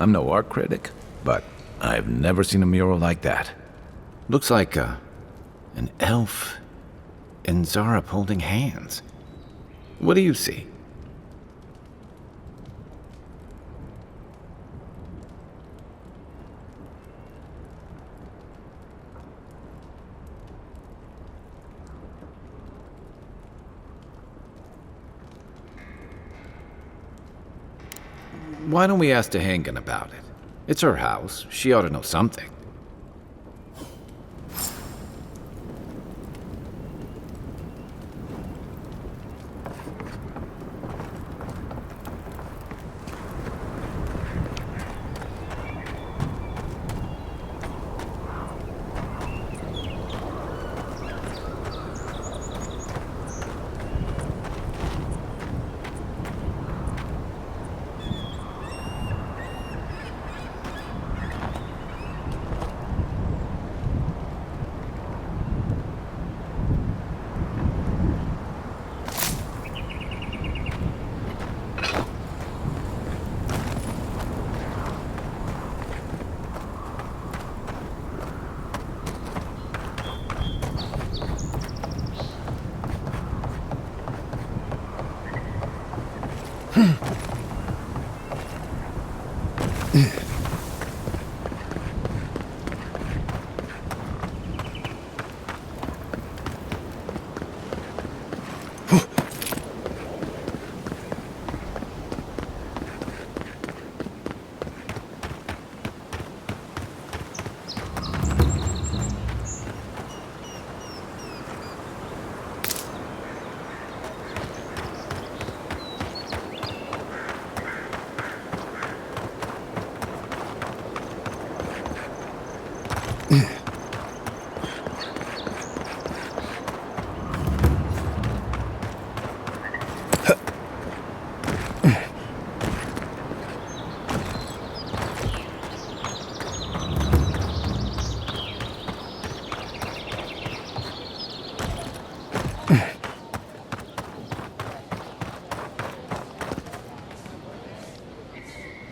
I'm no art critic, but I've never seen a mural like that. Looks like an elf and Zarab holding hands. What do you see? Why don't we ask Tehangan about it? It's her house. She ought to know something.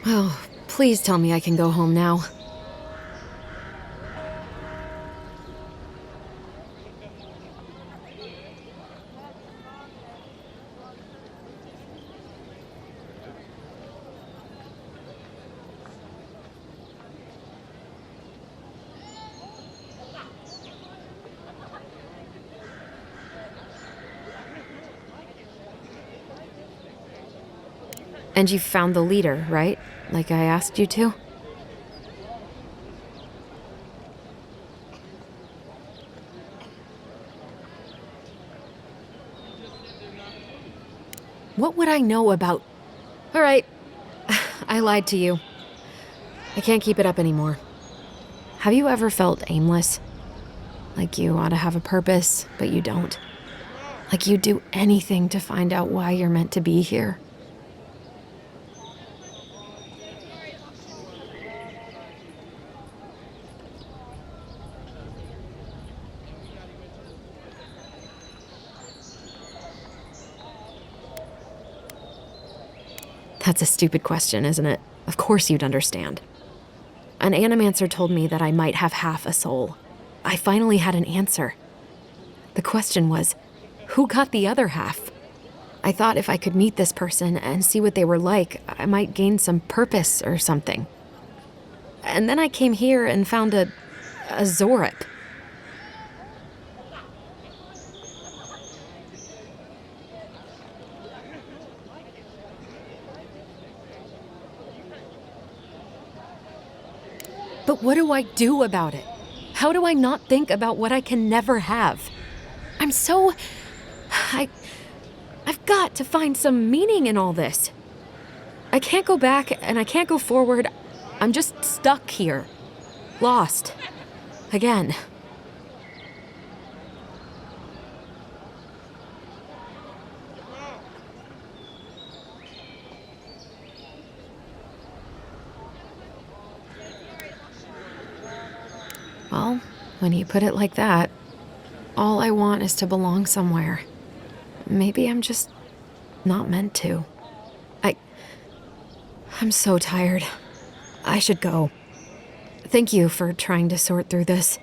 Oh, please tell me I can go home now. And you found the leader, right? Like I asked you to? What would I know about... All right, I lied to you. I can't keep it up anymore. Have you ever felt aimless? Like you ought to have a purpose, but you don't? Like you'd do anything to find out why you're meant to be here? That's a stupid question, isn't it? Of course you'd understand. An animancer told me that I might have half a soul. I finally had an answer. The question was, who got the other half? I thought if I could meet this person and see what they were like, I might gain some purpose or something. And then I came here and found a Zorip. But what do I do about it? How do I not think about what I can never have? I'm so... I've got to find some meaning in all this. I can't go back and I can't go forward. I'm just stuck here. Lost. Again. Well, when you put it like that, all I want is to belong somewhere. Maybe I'm just not meant to. I'm so tired. I should go. Thank you for trying to sort through this.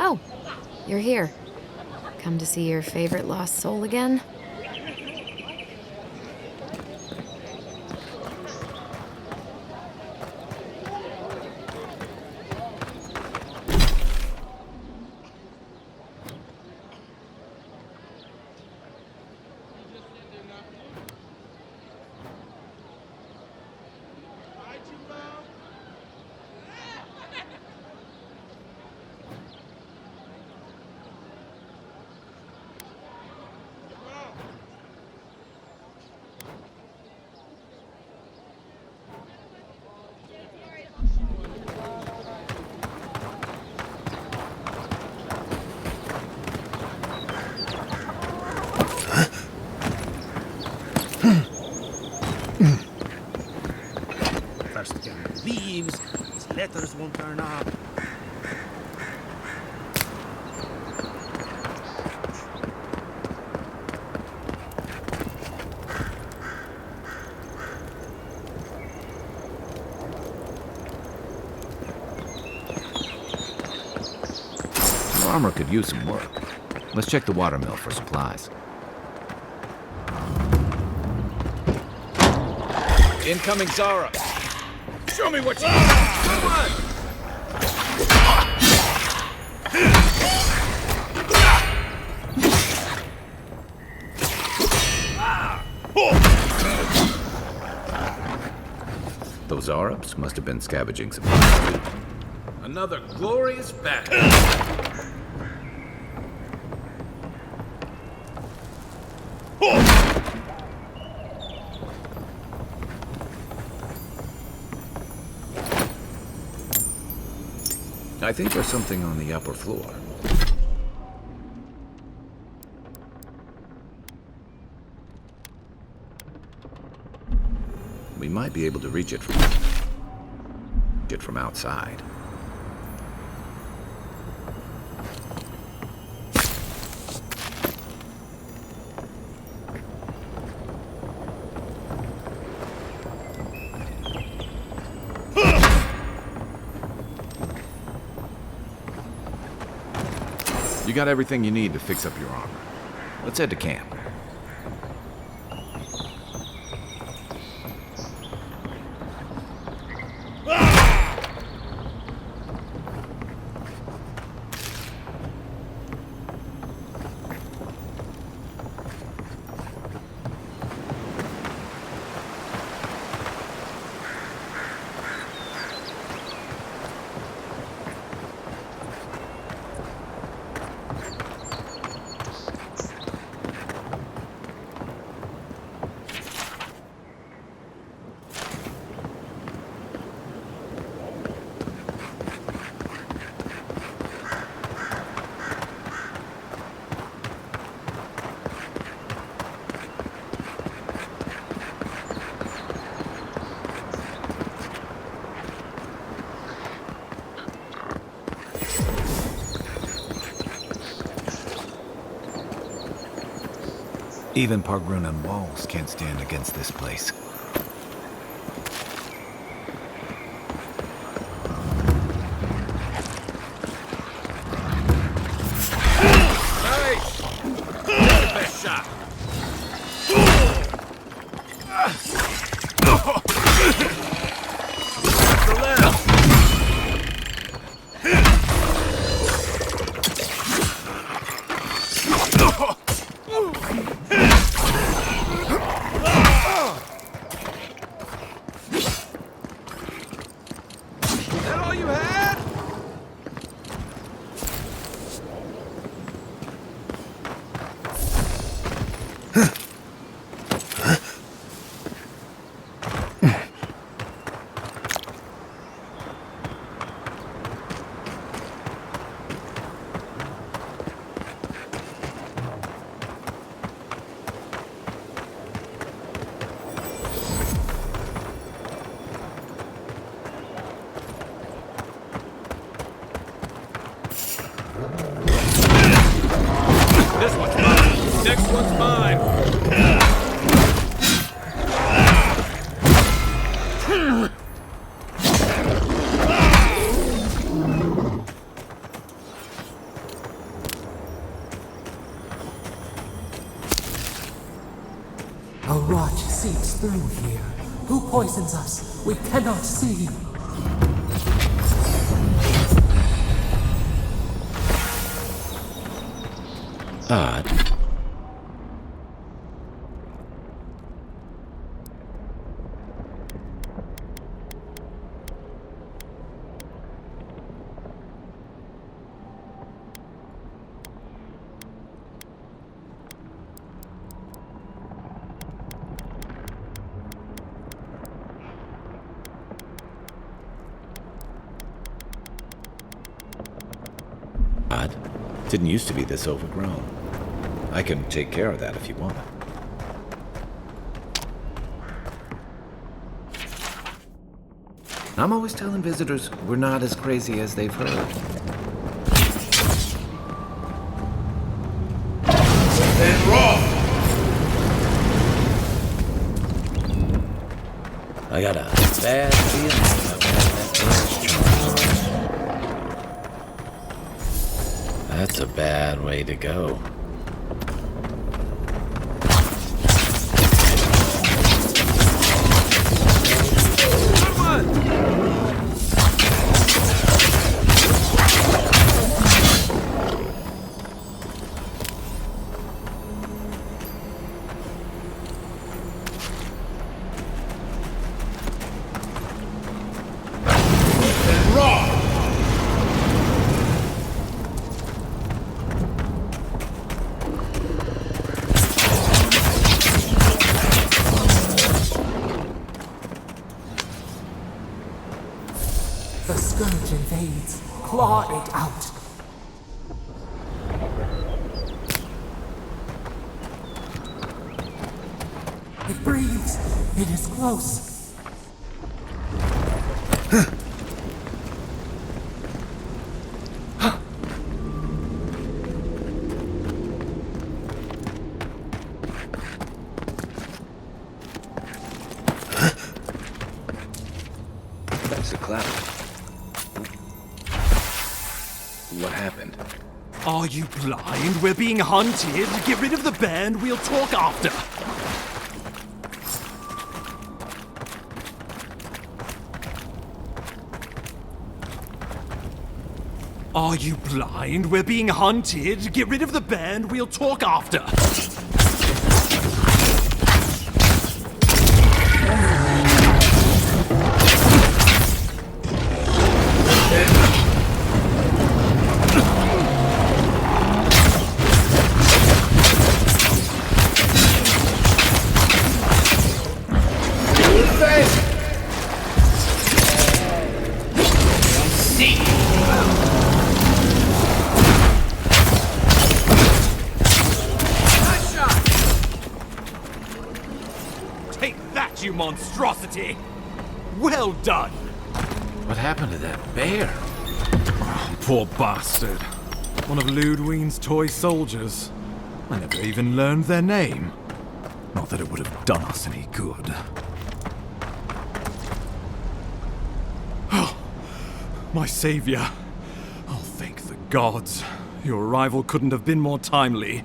Oh, you're here. Come to see your favorite lost soul again? First gang leaves, his letters won't turn up. Your armor could use some work. Let's check the watermill for supplies. Incoming Zara. Show me what you got. Come on. Those Arabs must have been scavenging supplies. Another glorious battle. I think there's something on the upper floor. We might be able to reach it from outside. You got everything you need to fix up your armor. Let's head to camp. Even Pargrunan walls can't stand against this place. Nice! That's the best shot. The left. That all you had? This one's mine. Next one's mine. poisons us. We cannot see. Odd. Didn't used to be this overgrown. I can take care of that if you want. I'm always telling visitors we're not as crazy as they've heard. Then raw! I got a bad feeling about that first charge. That's a bad way to go. The scourge invades. Claw it out. It breathes. It is close. That's a cloud. What happened? Are you blind? We're being hunted. Get rid of the bear and we'll talk after. Are you blind? We're being hunted. Get rid of the bear and we'll talk after. Take that, you monstrosity! Well done! What happened to that bear? Oh, poor bastard. One of Ludwine's toy soldiers. I never even learned their name. Not that it would have done us any good. Oh, my savior. Oh, thank the gods. Your arrival couldn't have been more timely.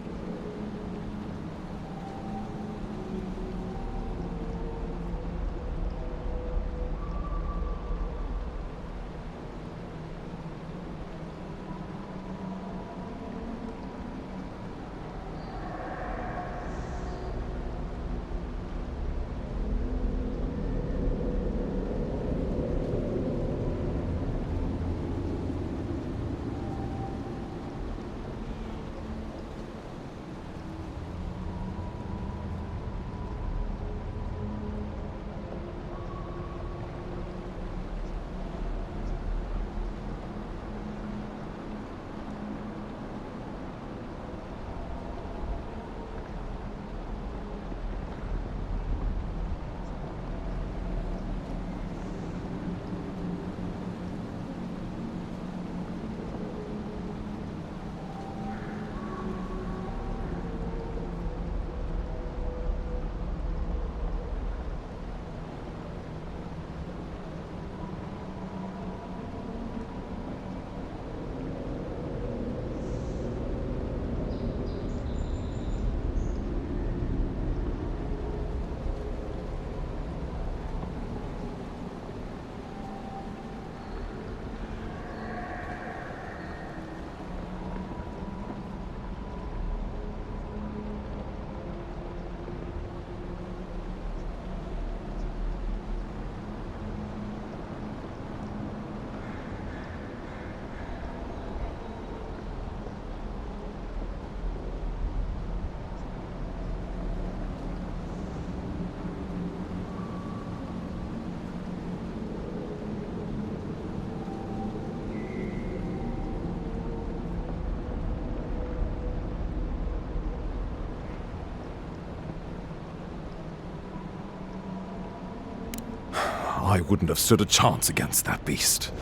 I wouldn't have stood a chance against that beast.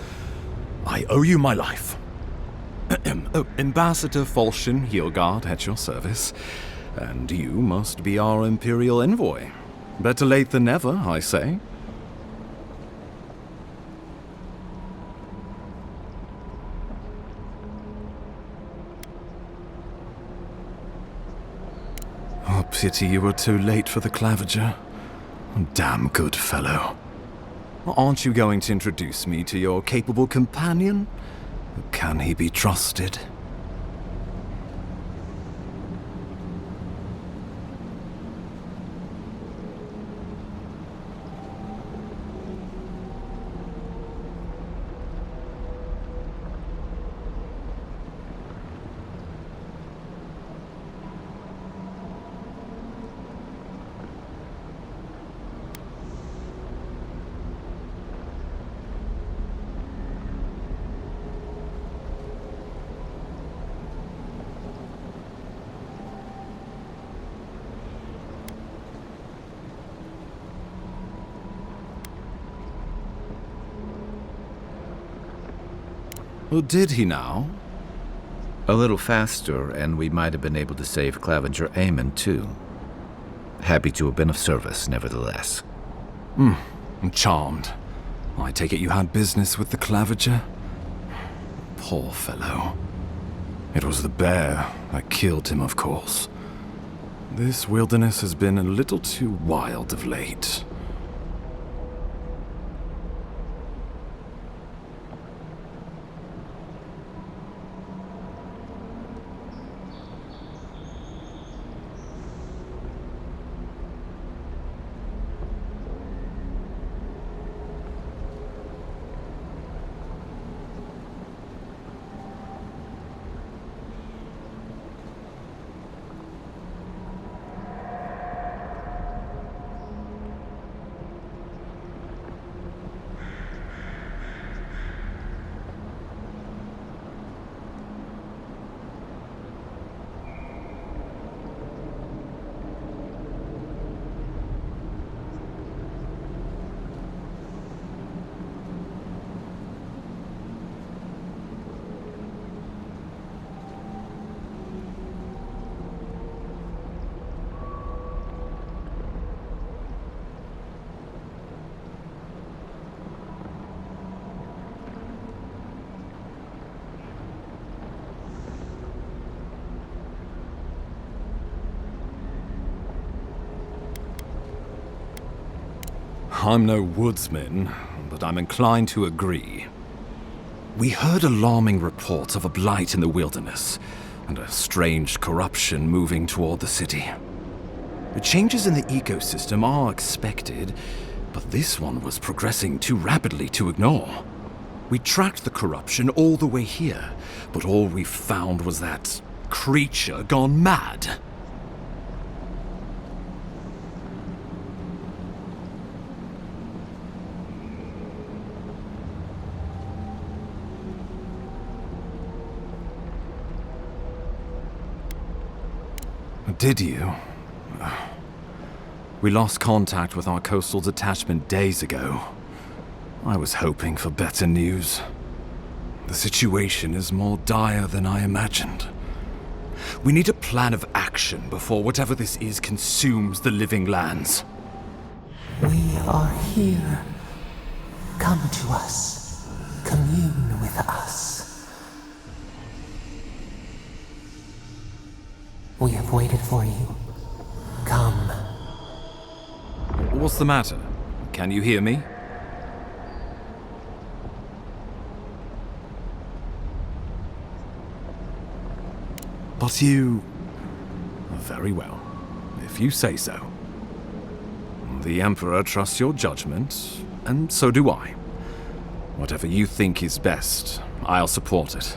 I owe you my life. Ambassador Falchion Heelguard at your service, and you must be our Imperial envoy. Better late than never, I say. Oh, pity you were too late for the Claviger. Damn good fellow. Aren't you going to introduce me to your capable companion? Can he be trusted? Oh, did he now? A little faster, and we might have been able to save Claviger Aemon, too. Happy to have been of service, nevertheless. I'm charmed. I take it you had business with the Claviger? Poor fellow. It was the bear that killed him, of course. This wilderness has been a little too wild of late. I'm no woodsman, but I'm inclined to agree. We heard alarming reports of a blight in the wilderness, and a strange corruption moving toward the city. The changes in the ecosystem are expected, but this one was progressing too rapidly to ignore. We tracked the corruption all the way here, but all we found was that creature gone mad. Did you? We lost contact with our coastal detachment days ago. I was hoping for better news. The situation is more dire than I imagined. We need a plan of action before whatever this is consumes the living lands. We are here. Come to us. Commune with us. We have waited for you. Come. What's the matter? Can you hear me? But you... Very well, if you say so. The Emperor trusts your judgment, and so do I. Whatever you think is best, I'll support it.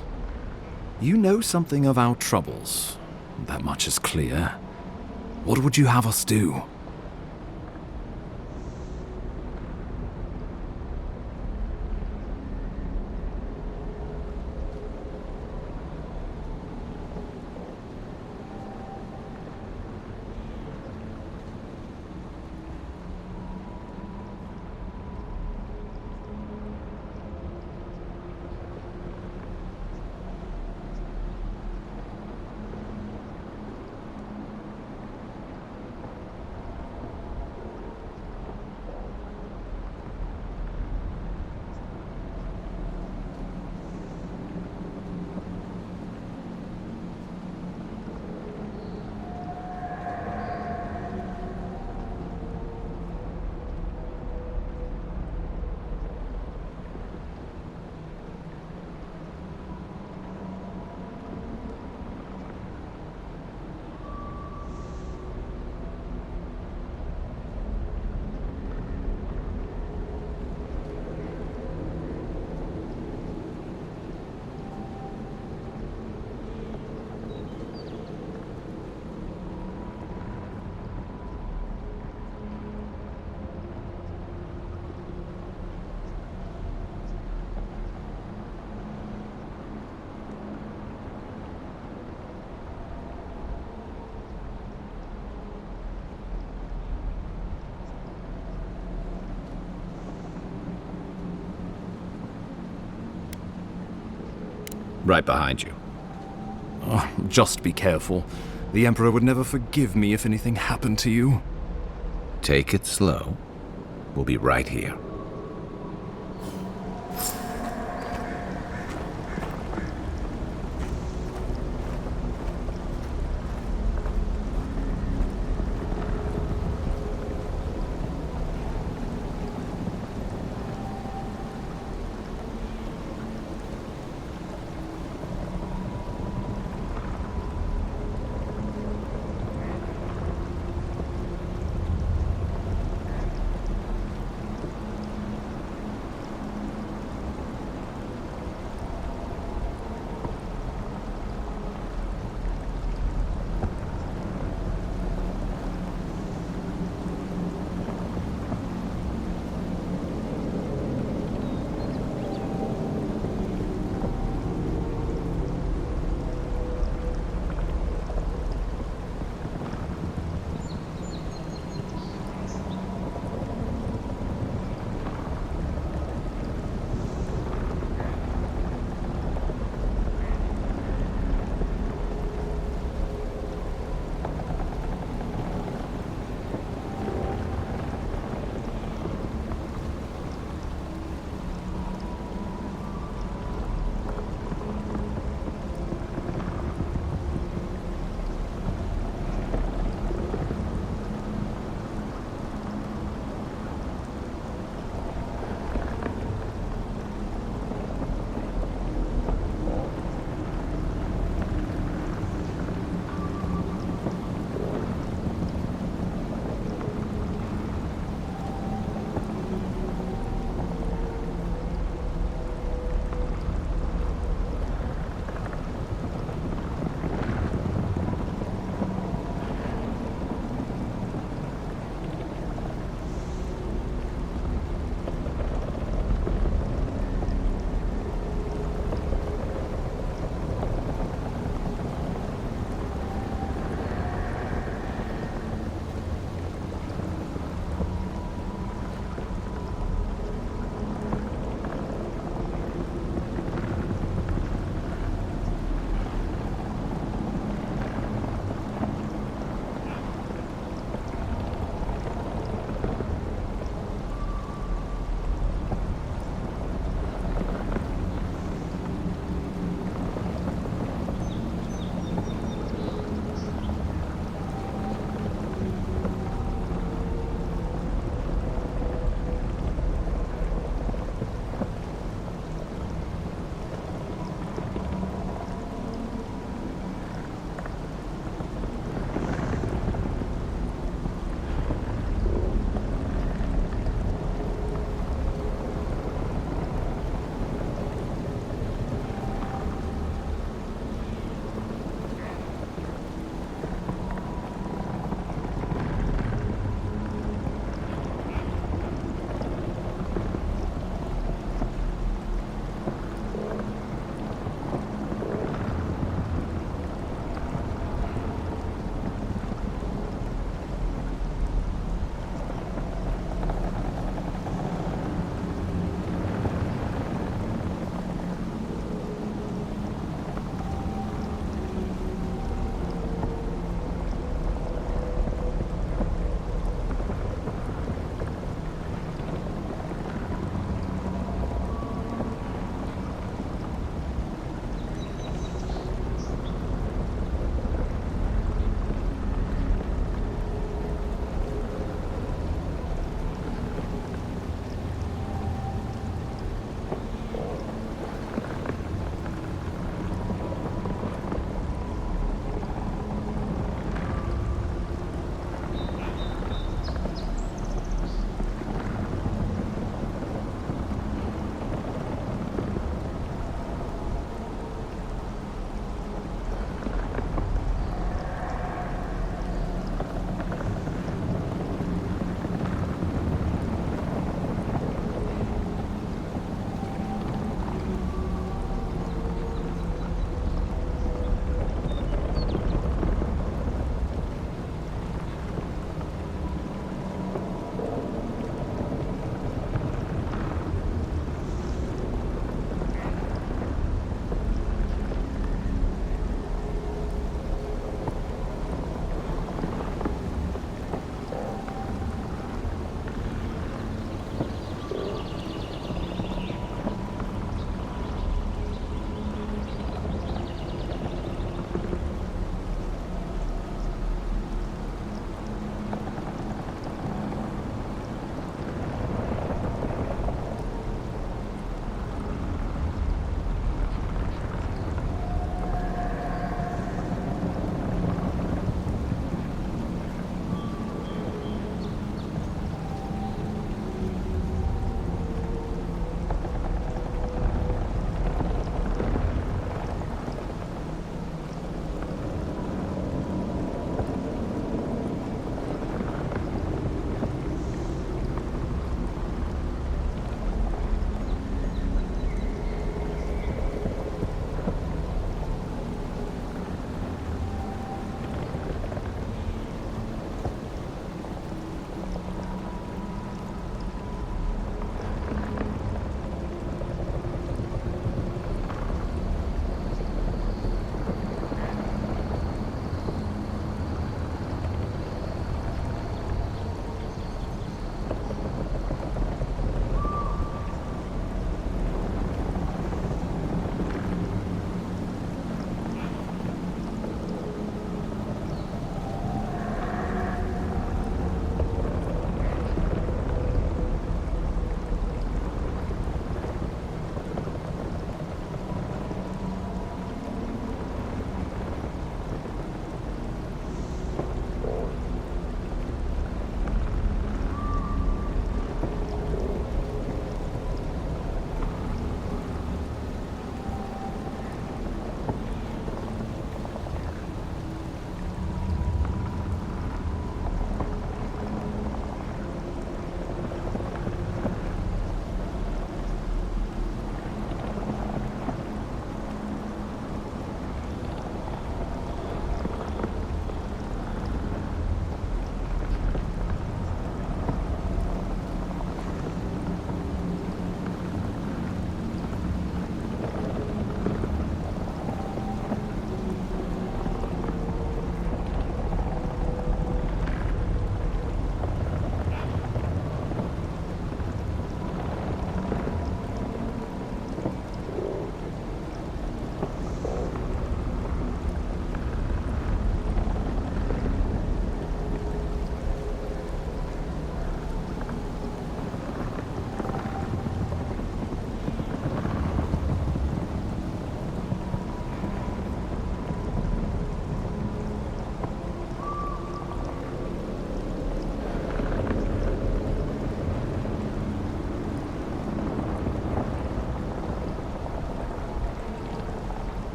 You know something of our troubles. That much is clear. What would you have us do? Right behind you. Just be careful. The Emperor would never forgive me if anything happened to you. Take it slow. We'll be right here.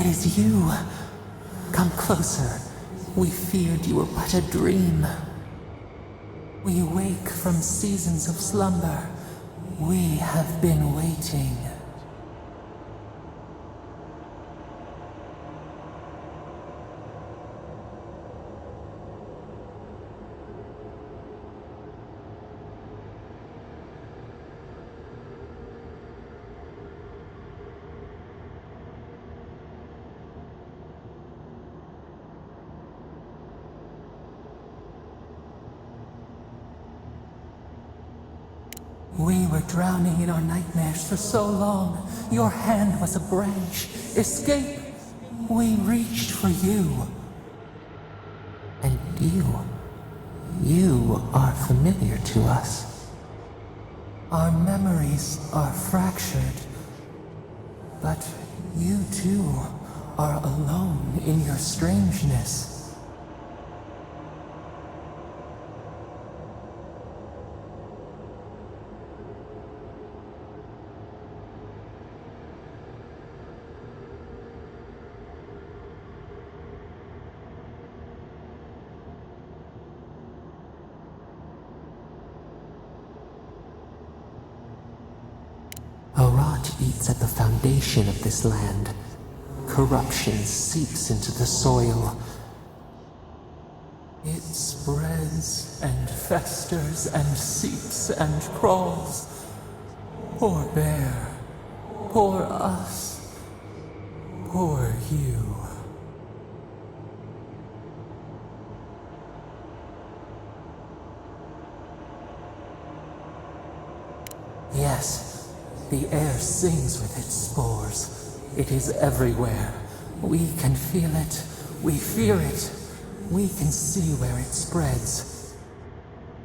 is you. Come closer. We feared you were but a dream. We wake from seasons of slumber. We have been waiting. We were drowning in our nightmares for so long. Your hand was a branch. Escape! We reached for you. And you are familiar to us. Our memories are fractured. But you too are alone in your strangeness. A rot eats at the foundation of this land. Corruption seeps into the soil. It spreads and festers and seeps and crawls. Poor bear. Poor us. Poor you. Yes. The air sings with its spores. It is everywhere. We can feel it. We fear it. We can see where it spreads.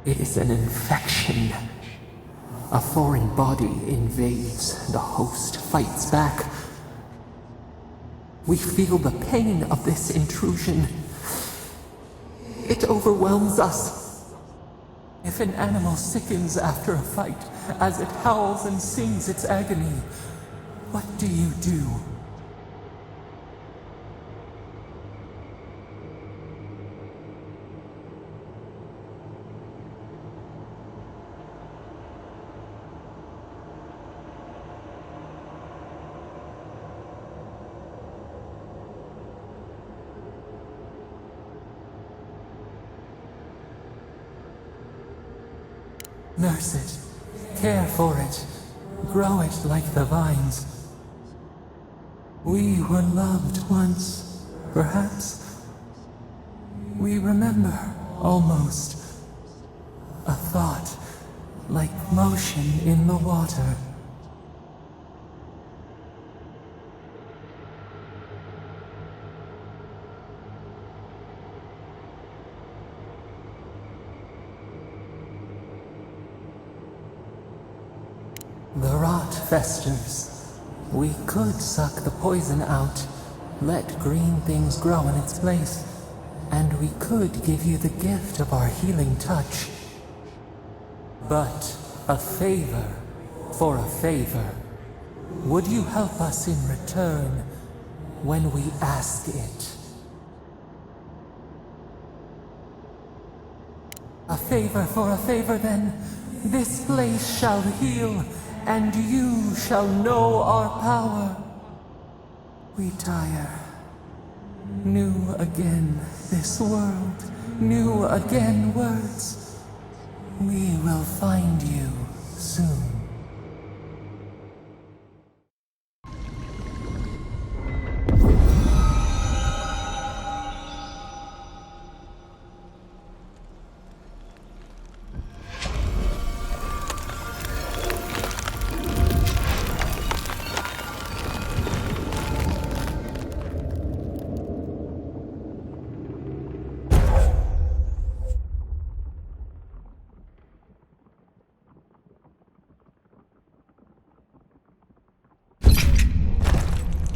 It is an infection. A foreign body invades. The host fights back. We feel the pain of this intrusion. It overwhelms us. If an animal sickens after a fight, as it howls and sings its agony, what do you do? Nurse it, care for it, grow it like the vines. We were loved once, perhaps. We remember, almost. A thought, like motion in the water. The rot festers. We could suck the poison out, let green things grow in its place, and we could give you the gift of our healing touch. But a favor for a favor. Would you help us in return when we ask it? A favor for a favor, then. This place shall heal, and you shall know our power. We tire. New again this world, new again words. We will find you soon.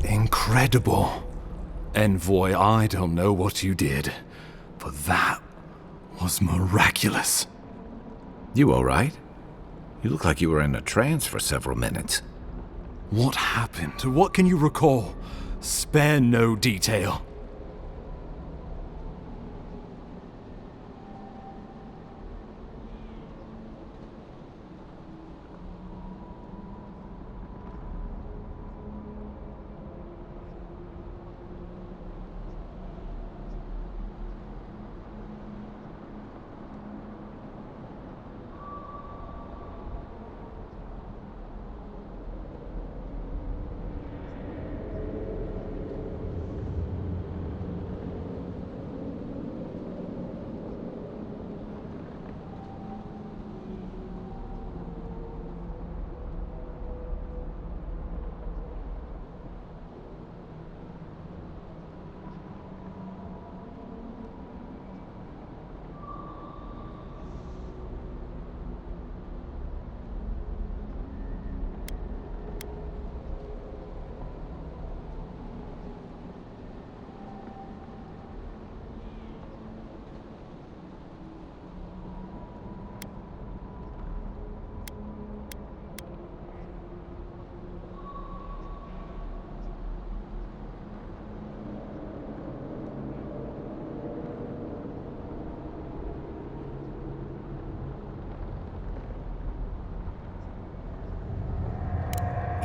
Incredible. Envoy, I don't know what you did, but that was miraculous. You all right? You look like you were in a trance for several minutes. What happened? What can you recall? Spare no detail.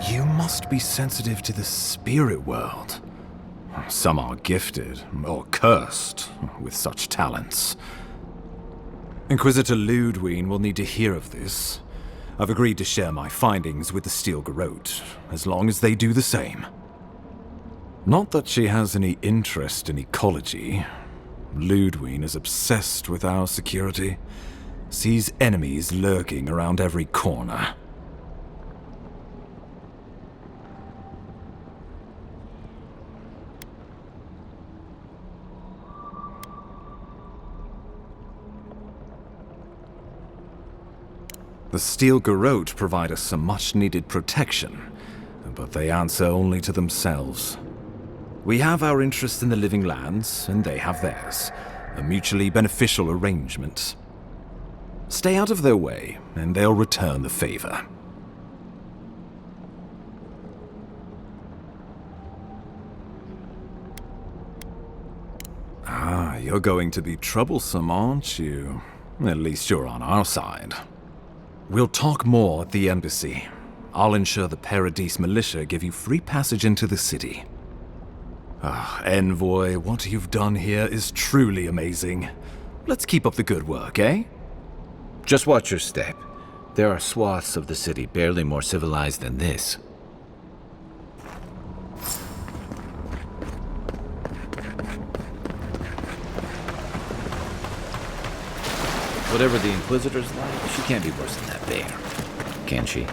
You must be sensitive to the spirit world. Some are gifted, or cursed, with such talents. Inquisitor Ludwine will need to hear of this. I've agreed to share my findings with the Steel Garrote, as long as they do the same. Not that she has any interest in ecology. Ludwine is obsessed with our security, sees enemies lurking around every corner. The Steel Garrote provide us some much-needed protection, but they answer only to themselves. We have our interest in the living lands, and they have theirs. A mutually beneficial arrangement. Stay out of their way, and they'll return the favor. Ah, you're going to be troublesome, aren't you? At least you're on our side. We'll talk more at the embassy. I'll ensure the Paradise militia give you free passage into the city. Ah, Envoy, what you've done here is truly amazing. Let's keep up the good work, eh? Just watch your step. There are swaths of the city barely more civilized than this. Whatever the Inquisitor's like, she can't be worse than that bear. Can she?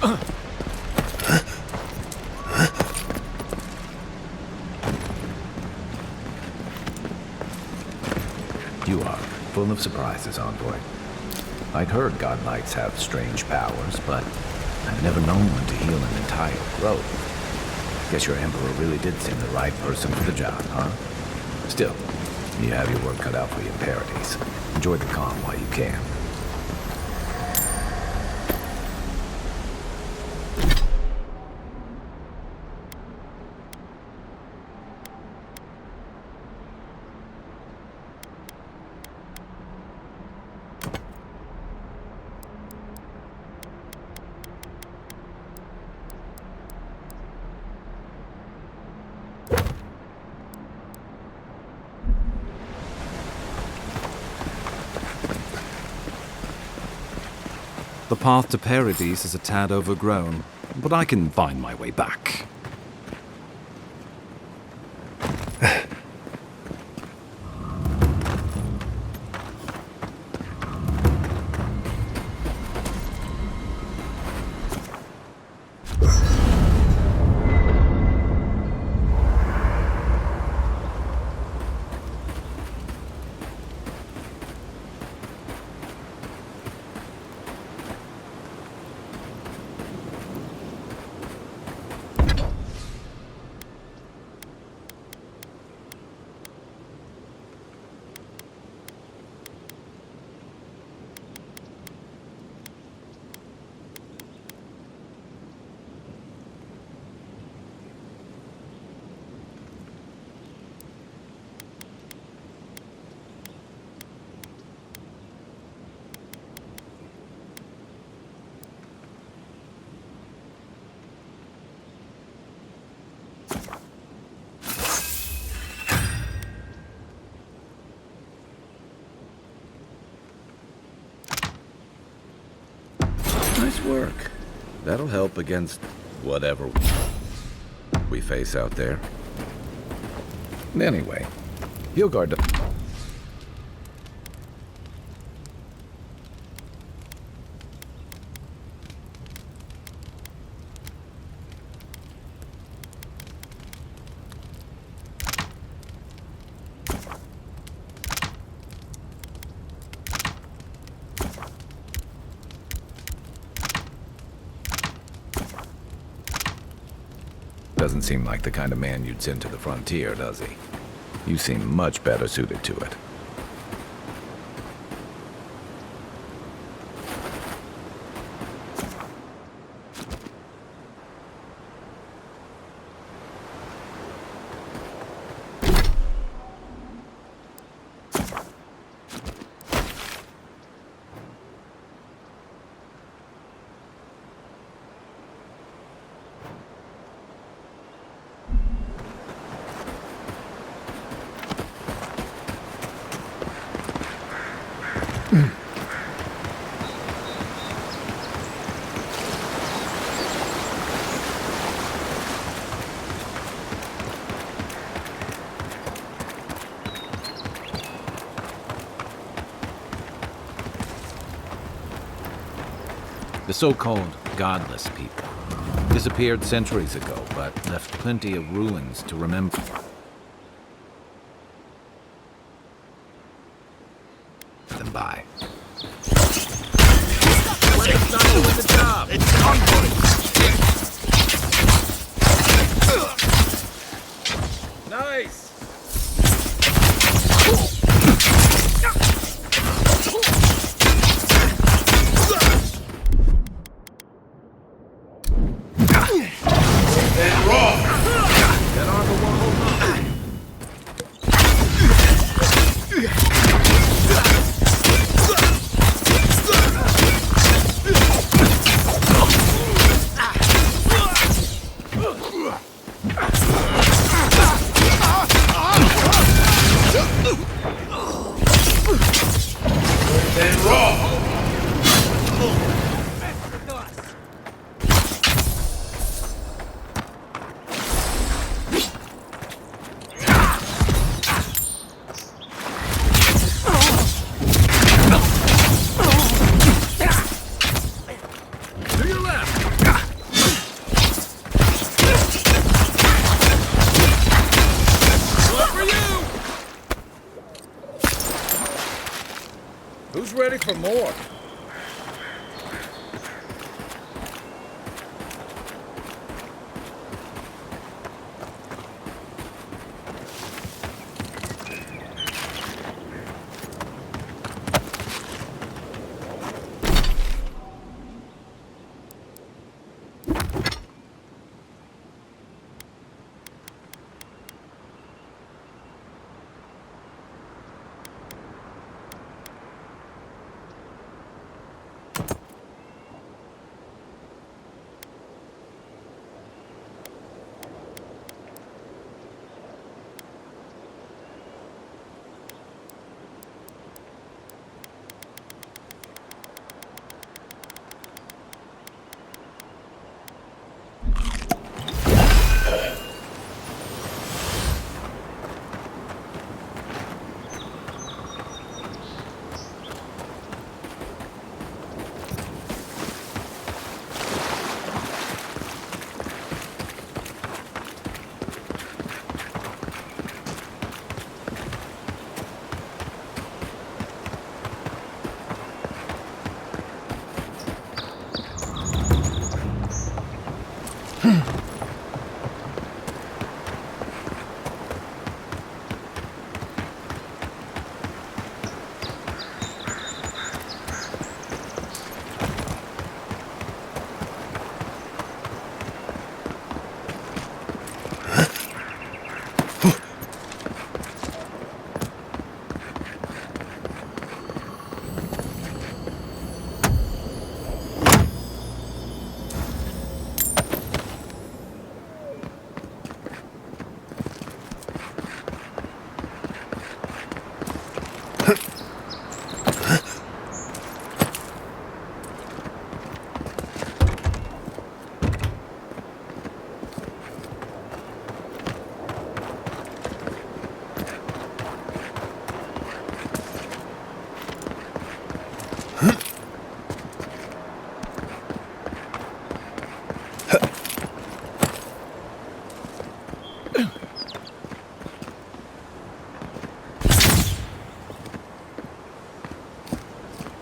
You are full of surprises, Envoy. I'd heard God Knights have strange powers, but I've never known one to heal an entire grove. Guess your Emperor really did seem the right person for the job, huh? Still, you have your work cut out for you in Paradise. Enjoy the calm while you can. The path to Paradise is a tad overgrown, but I can find my way back. Nice work. That'll help against whatever we face out there. Anyway, he'll guard the... Doesn't seem like the kind of man you'd send to the frontier, does he? You seem much better suited to it. The so-called godless people disappeared centuries ago, but left plenty of ruins to remember. Them by. Let's not doing the job! It's convoy! Nice! for more.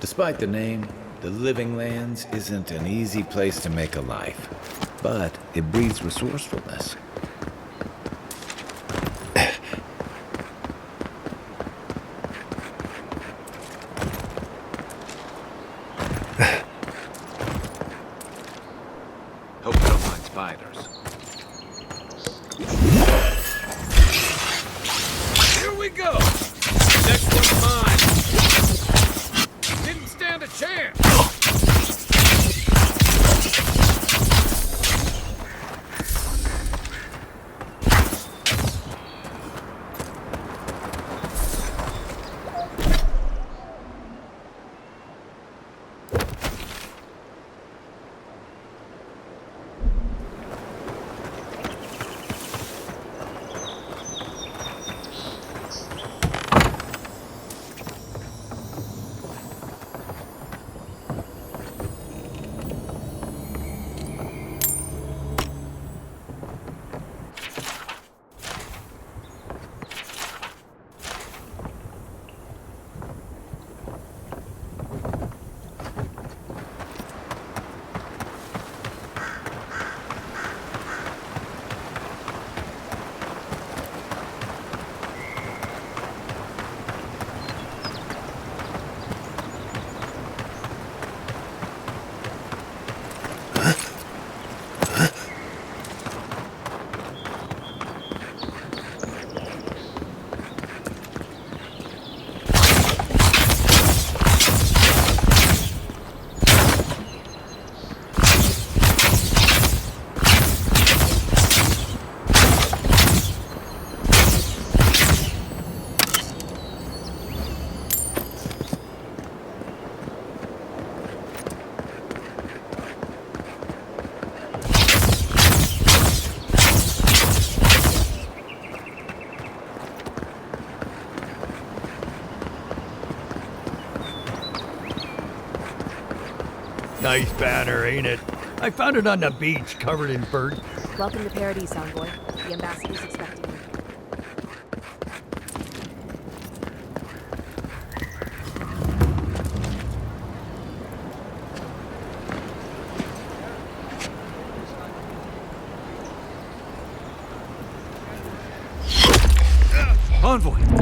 Despite the name, the Living Lands isn't an easy place to make a life, but it breeds resourcefulness. Hope you don't mind spiders. Here we go! Next one's mine! Didn't stand a chance! Nice banner, ain't it? I found it on the beach, covered in bird. Welcome to Paradise, Envoy. The ambassador's expecting you. Envoy!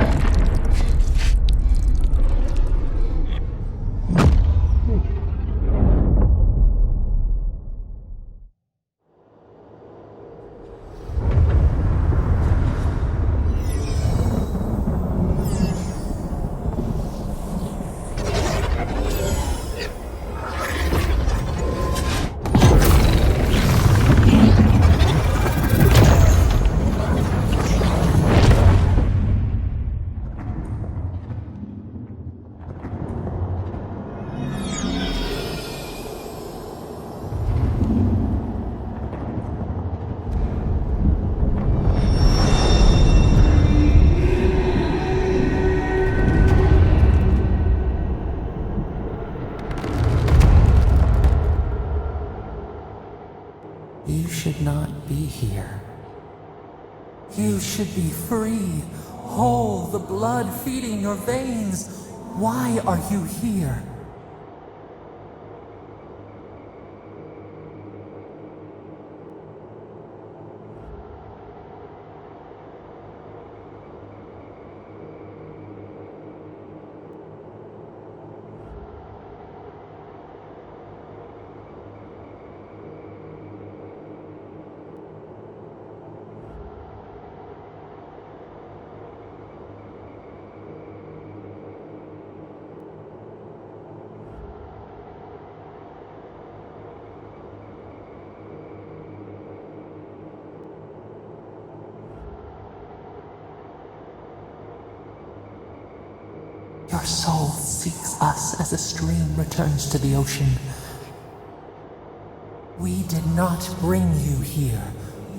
You should not be here. You should be free, whole, the blood feeding your veins. Why are you here? Your soul seeks us as a stream returns to the ocean. We did not bring you here.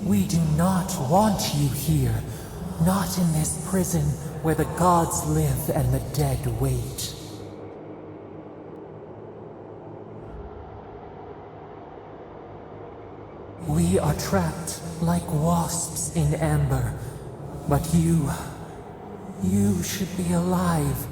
We do not want you here. Not in this prison where the gods live and the dead wait. We are trapped like wasps in amber. But you should be alive.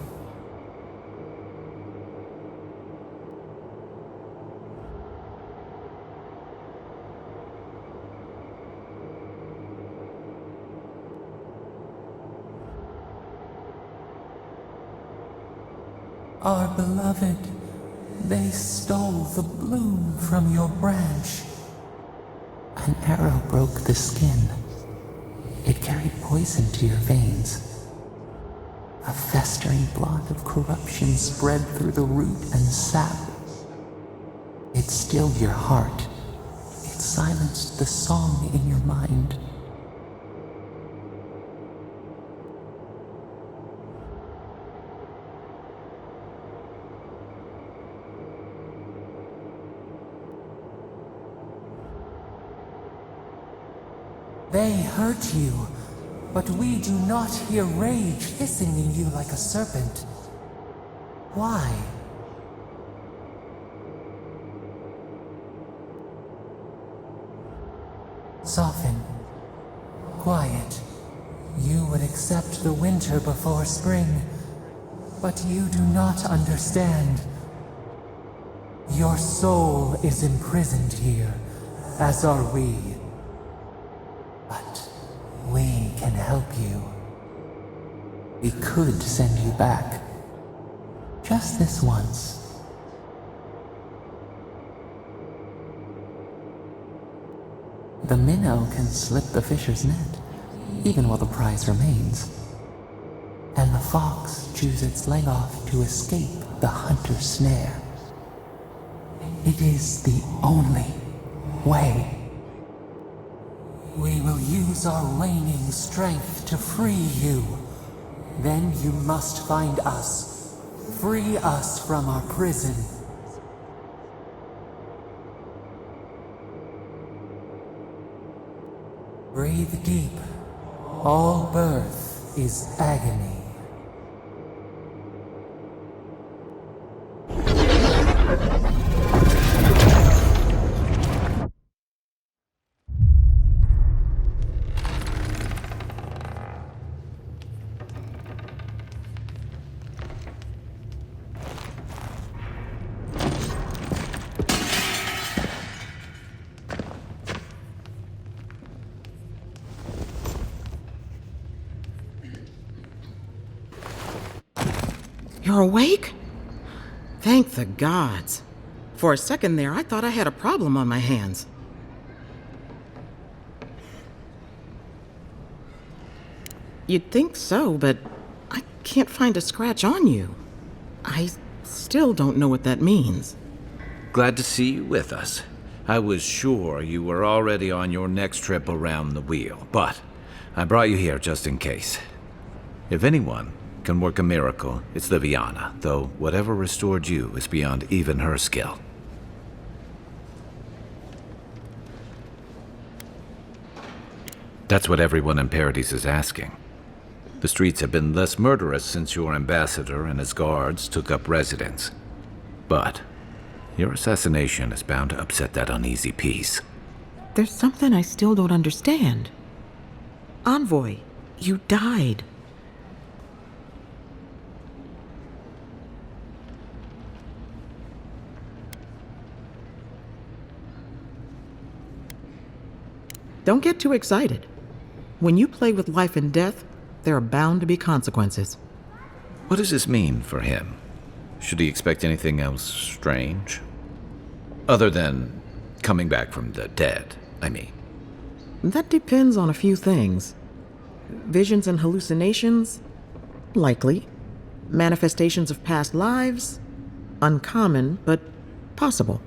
Our beloved, they stole the bloom from your branch. An arrow broke the skin. It carried poison to your veins. A festering blot of corruption spread through the root and sap. It stilled your heart. It silenced the song in your mind. They hurt you, but we do not hear rage hissing in you like a serpent. Why? Soften. Quiet. You would accept the winter before spring, but you do not understand. Your soul is imprisoned here, as are we. But we can help you. We could send you back. Just this once. The minnow can slip the fisher's net, even while the prize remains. And the fox chews its leg off to escape the hunter's snare. It is the only way. We will use our waning strength to free you. Then you must find us. Free us from our prison. Breathe deep. All birth is agony. You're awake? Thank the gods. For a second there, I thought I had a problem on my hands. You'd think so, but I can't find a scratch on you. I still don't know what that means. Glad to see you with us. I was sure you were already on your next trip around the wheel, but I brought you here just in case. If anyone can work a miracle, it's Liviana, though whatever restored you is beyond even her skill. That's what everyone in Paradise is asking. The streets have been less murderous since your ambassador and his guards took up residence. But your assassination is bound to upset that uneasy peace. There's something I still don't understand. Envoy, you died. Don't get too excited. When you play with life and death, there are bound to be consequences. What does this mean for him? Should he expect anything else strange? Other than coming back from the dead, I mean. That depends on a few things. Visions and hallucinations? Likely. Manifestations of past lives? Uncommon, but possible.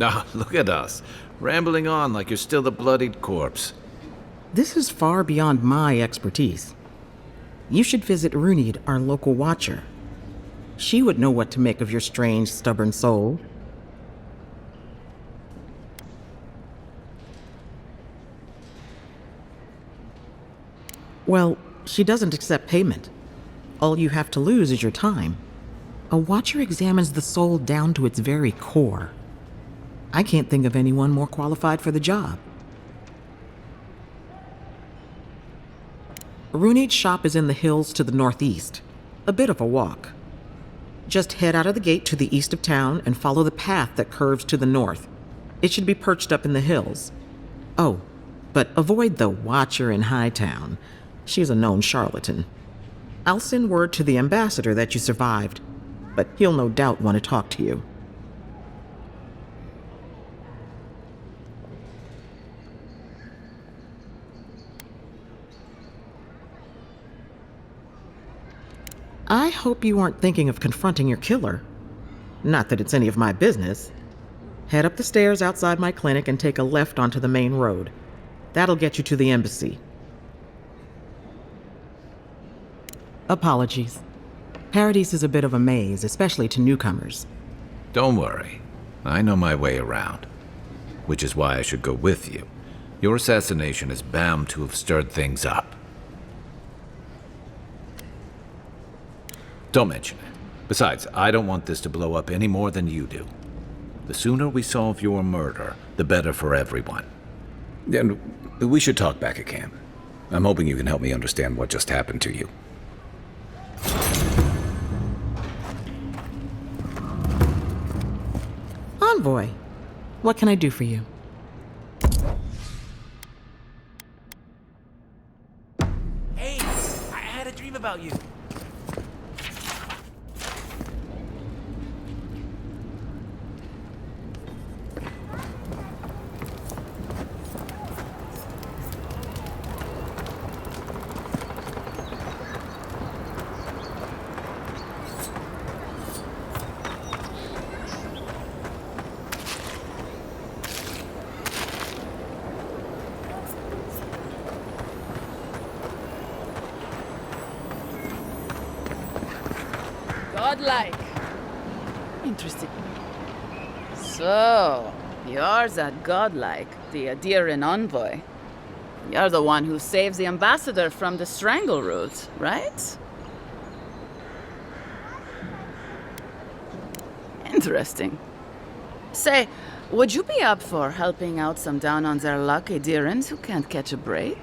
Ah, look at us, rambling on like you're still the bloodied corpse. This is far beyond my expertise. You should visit Runid, our local watcher. She would know what to make of your strange, stubborn soul. Well, she doesn't accept payment. All you have to lose is your time. A watcher examines the soul down to its very core. I can't think of anyone more qualified for the job. Runid's shop is in the hills to the northeast. A bit of a walk. Just head out of the gate to the east of town and follow the path that curves to the north. It should be perched up in the hills. Oh, but avoid the Watcher in Hightown. She's a known charlatan. I'll send word to the ambassador that you survived, but he'll no doubt want to talk to you. I hope you aren't thinking of confronting your killer. Not that it's any of my business. Head up the stairs outside my clinic and take a left onto the main road. That'll get you to the embassy. Apologies. Paradise is a bit of a maze, especially to newcomers. Don't worry. I know my way around. Which is why I should go with you. Your assassination is bound to have stirred things up. Don't mention it. Besides, I don't want this to blow up any more than you do. The sooner we solve your murder, the better for everyone. And we should talk back at camp. I'm hoping you can help me understand what just happened to you. Envoy, what can I do for you? Hey, I had a dream about you. Godlike. Interesting. So, you're that godlike, the Adiran envoy. You're the one who saves the ambassador from the Strangleroot, right? Interesting. Say, would you be up for helping out some down-on-their-luck Adirans who can't catch a break?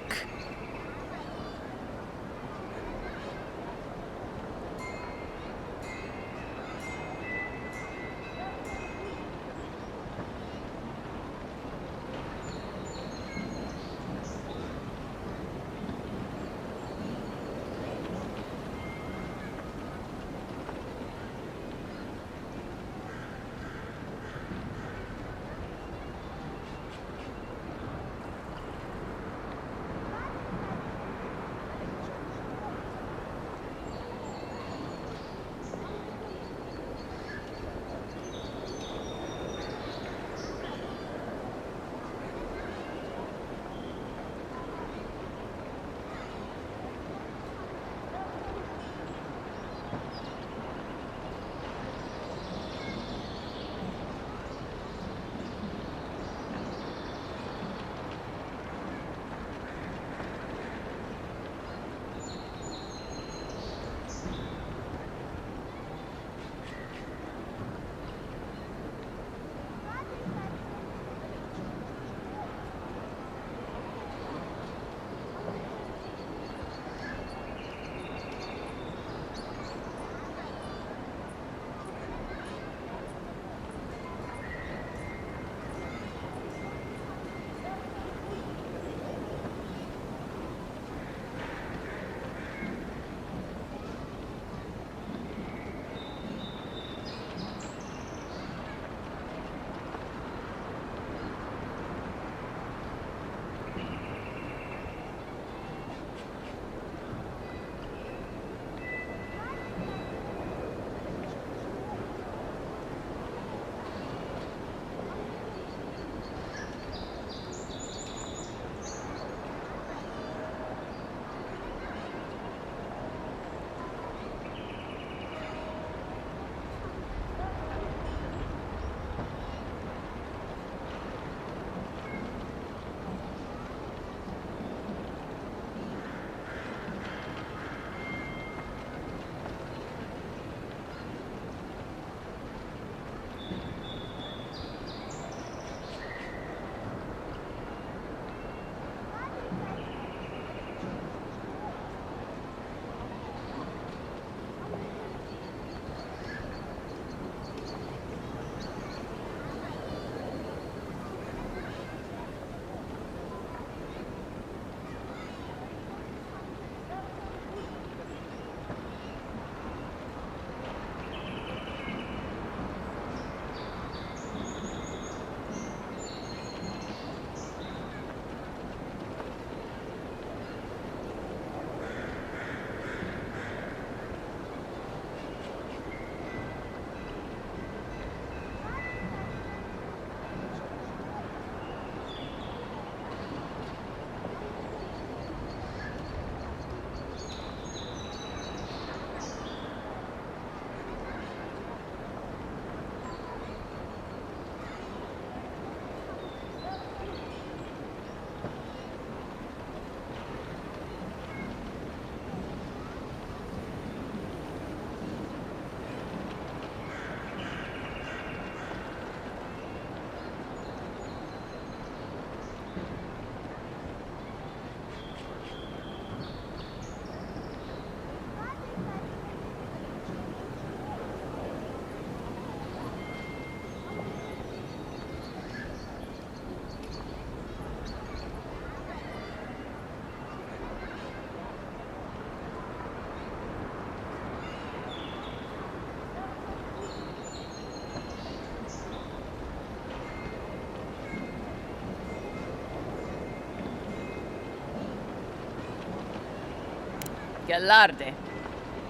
Gelarde.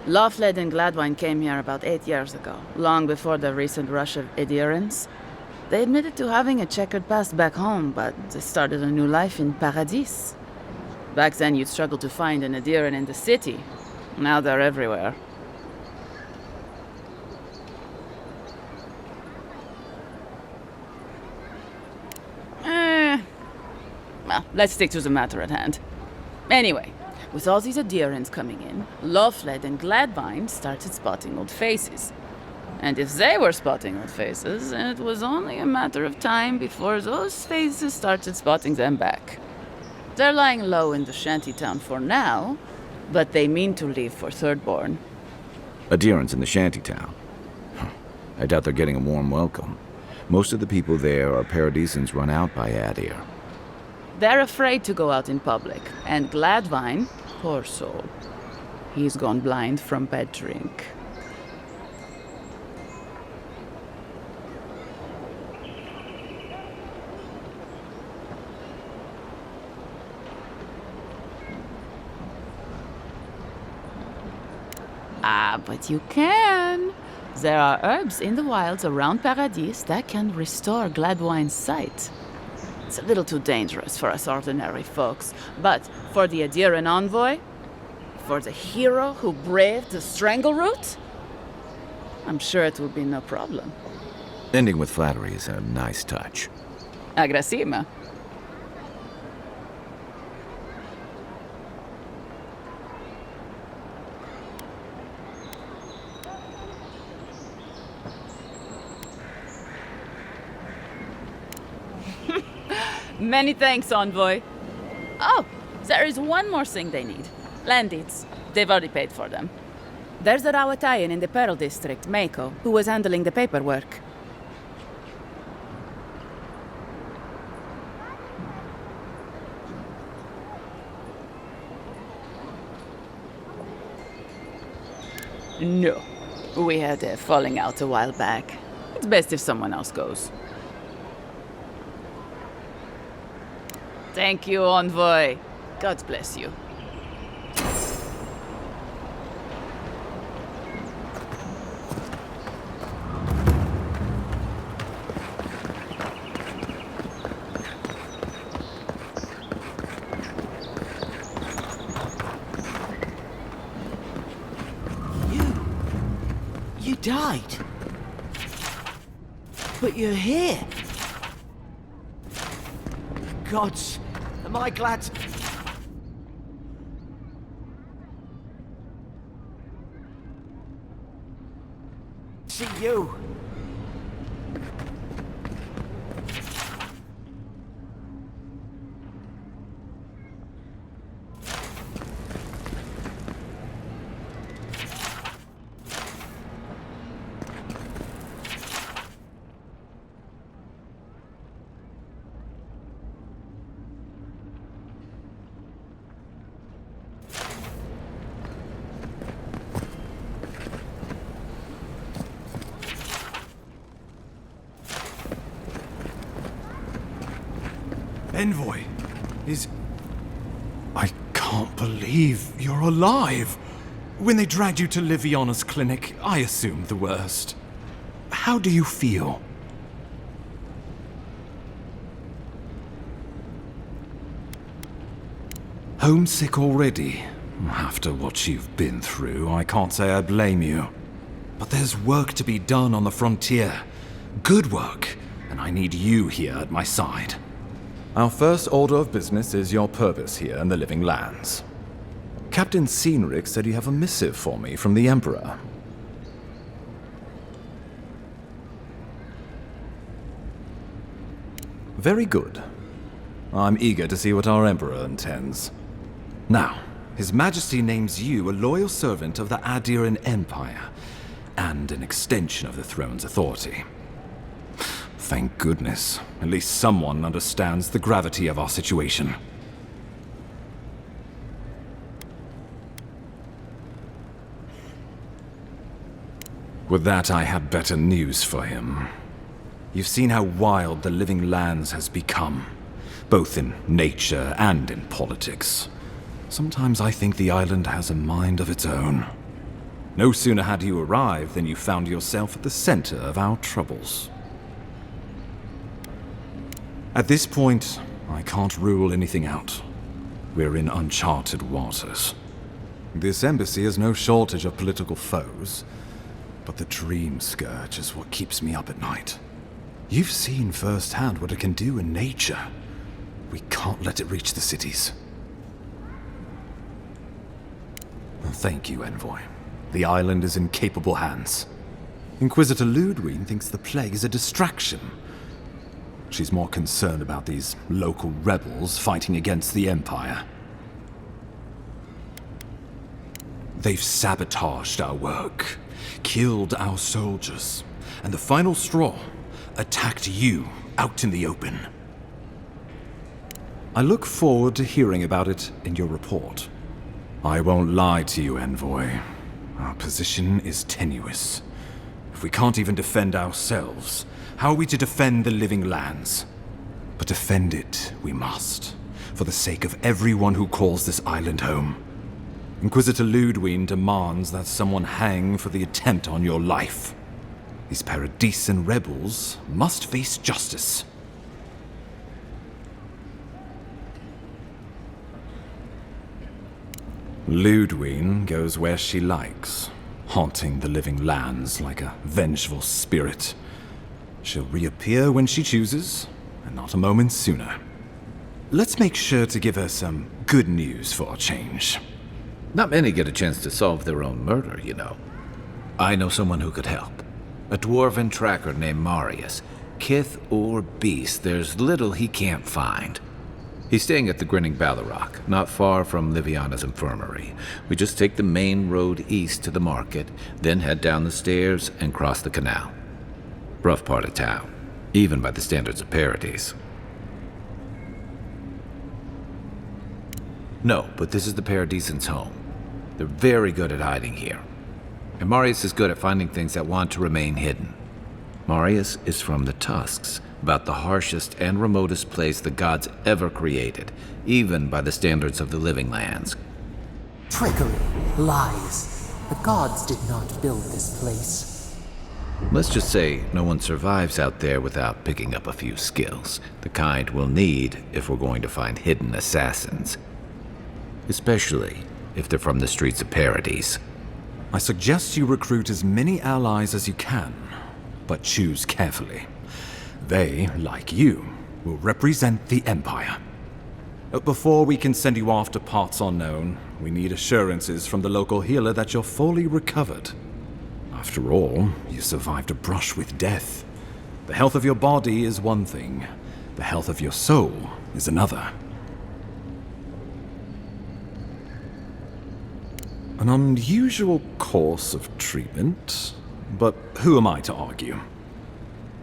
Loughled and Gladwine came here about 8 years ago, long before the recent rush of adherents. They admitted to having a checkered past back home, but they started a new life in Paradis. Back then, you'd struggle to find an adherent in the city. Now they're everywhere. Well, let's stick to the matter at hand. Anyway, with all these adherents coming in, Loughled and Gladwine started spotting old faces. And if they were spotting old faces, it was only a matter of time before those faces started spotting them back. They're lying low in the shantytown for now, but they mean to leave for Thirdborn. Adherents in the shantytown? I doubt they're getting a warm welcome. Most of the people there are Paradisans run out by Adir. They're afraid to go out in public, and Gladwine, poor soul, he's gone blind from bad drink. But you can. There are herbs in the wilds around Paradis that can restore Gladwine's sight. It's a little too dangerous for us ordinary folks, but for the Adiran envoy, for the hero who braved the strangle route, I'm sure it will be no problem. Ending with flattery is a nice touch. Agrasima. Many thanks, Envoy. Oh, there is one more thing they need. Land deeds. They've already paid for them. There's a Rawatayan in the Pearl District, Mako, who was handling the paperwork. No. We had a falling out a while back. It's best if someone else goes. Thank you, Envoy. God bless you. You died. But you're here. Gods, am I glad to... see you. Envoy, I can't believe you're alive. When they dragged you to Liviana's clinic, I assumed the worst. How do you feel? Homesick already? After what you've been through, I can't say I blame you. But there's work to be done on the frontier. Good work, and I need you here at my side. Our first order of business is your purpose here in the Living Lands. Captain Cynric said you have a missive for me from the Emperor. Very good. I'm eager to see what our Emperor intends. Now, His Majesty names you a loyal servant of the Adiran Empire, and an extension of the throne's authority. Thank goodness. At least someone understands the gravity of our situation. With that, I have better news for him. You've seen how wild the Living Lands has become, both in nature and in politics. Sometimes I think the island has a mind of its own. No sooner had you arrived than you found yourself at the center of our troubles. At this point, I can't rule anything out. We're in uncharted waters. This embassy has no shortage of political foes, but the Dream Scourge is what keeps me up at night. You've seen firsthand what it can do in nature. We can't let it reach the cities. Thank you, Envoy. The island is in capable hands. Inquisitor Ludwig thinks the plague is a distraction. She's more concerned about these local rebels fighting against the Empire. They've sabotaged our work, killed our soldiers, and the final straw, attacked you out in the open. I look forward to hearing about it in your report. I won't lie to you, Envoy. Our position is tenuous. If we can't even defend ourselves, how are we to defend the living lands? But defend it we must, for the sake of everyone who calls this island home. Inquisitor Ludwig demands that someone hang for the attempt on your life. These Paradisian rebels must face justice. Ludwig goes where she likes, haunting the living lands like a vengeful spirit. She'll reappear when she chooses, and not a moment sooner. Let's make sure to give her some good news for a change. Not many get a chance to solve their own murder, you know. I know someone who could help. A dwarven tracker named Marius. Kith or beast, there's little he can't find. He's staying at the Grinning Ballarrock, not far from Liviana's infirmary. We just take the main road east to the market, then head down the stairs and cross the canal. Rough part of town, even by the standards of Paradise. No, but this is the Paradisians' home. They're very good at hiding here. And Marius is good at finding things that want to remain hidden. Marius is from the Tusks, about the harshest and remotest place the gods ever created, even by the standards of the living lands. Trickery, lies. The gods did not build this place. Let's just say no one survives out there without picking up a few skills, the kind we'll need if we're going to find hidden assassins. Especially if they're from the streets of Paradise. I suggest you recruit as many allies as you can, but choose carefully. They, like you, will represent the Empire. But before we can send you off to parts unknown, we need assurances from the local healer that you're fully recovered. After all, you survived a brush with death. The health of your body is one thing. The health of your soul is another. An unusual course of treatment, but who am I to argue?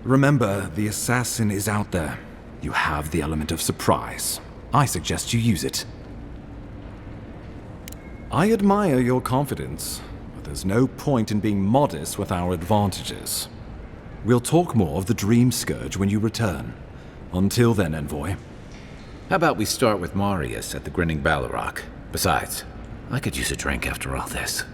Remember, the assassin is out there. You have the element of surprise. I suggest you use it. I admire your confidence, but there's no point in being modest with our advantages. We'll talk more of the Dream Scourge when you return. Until then, Envoy. How about we start with Marius at the Grinning Ballarrock? Besides, I could use a drink after all this.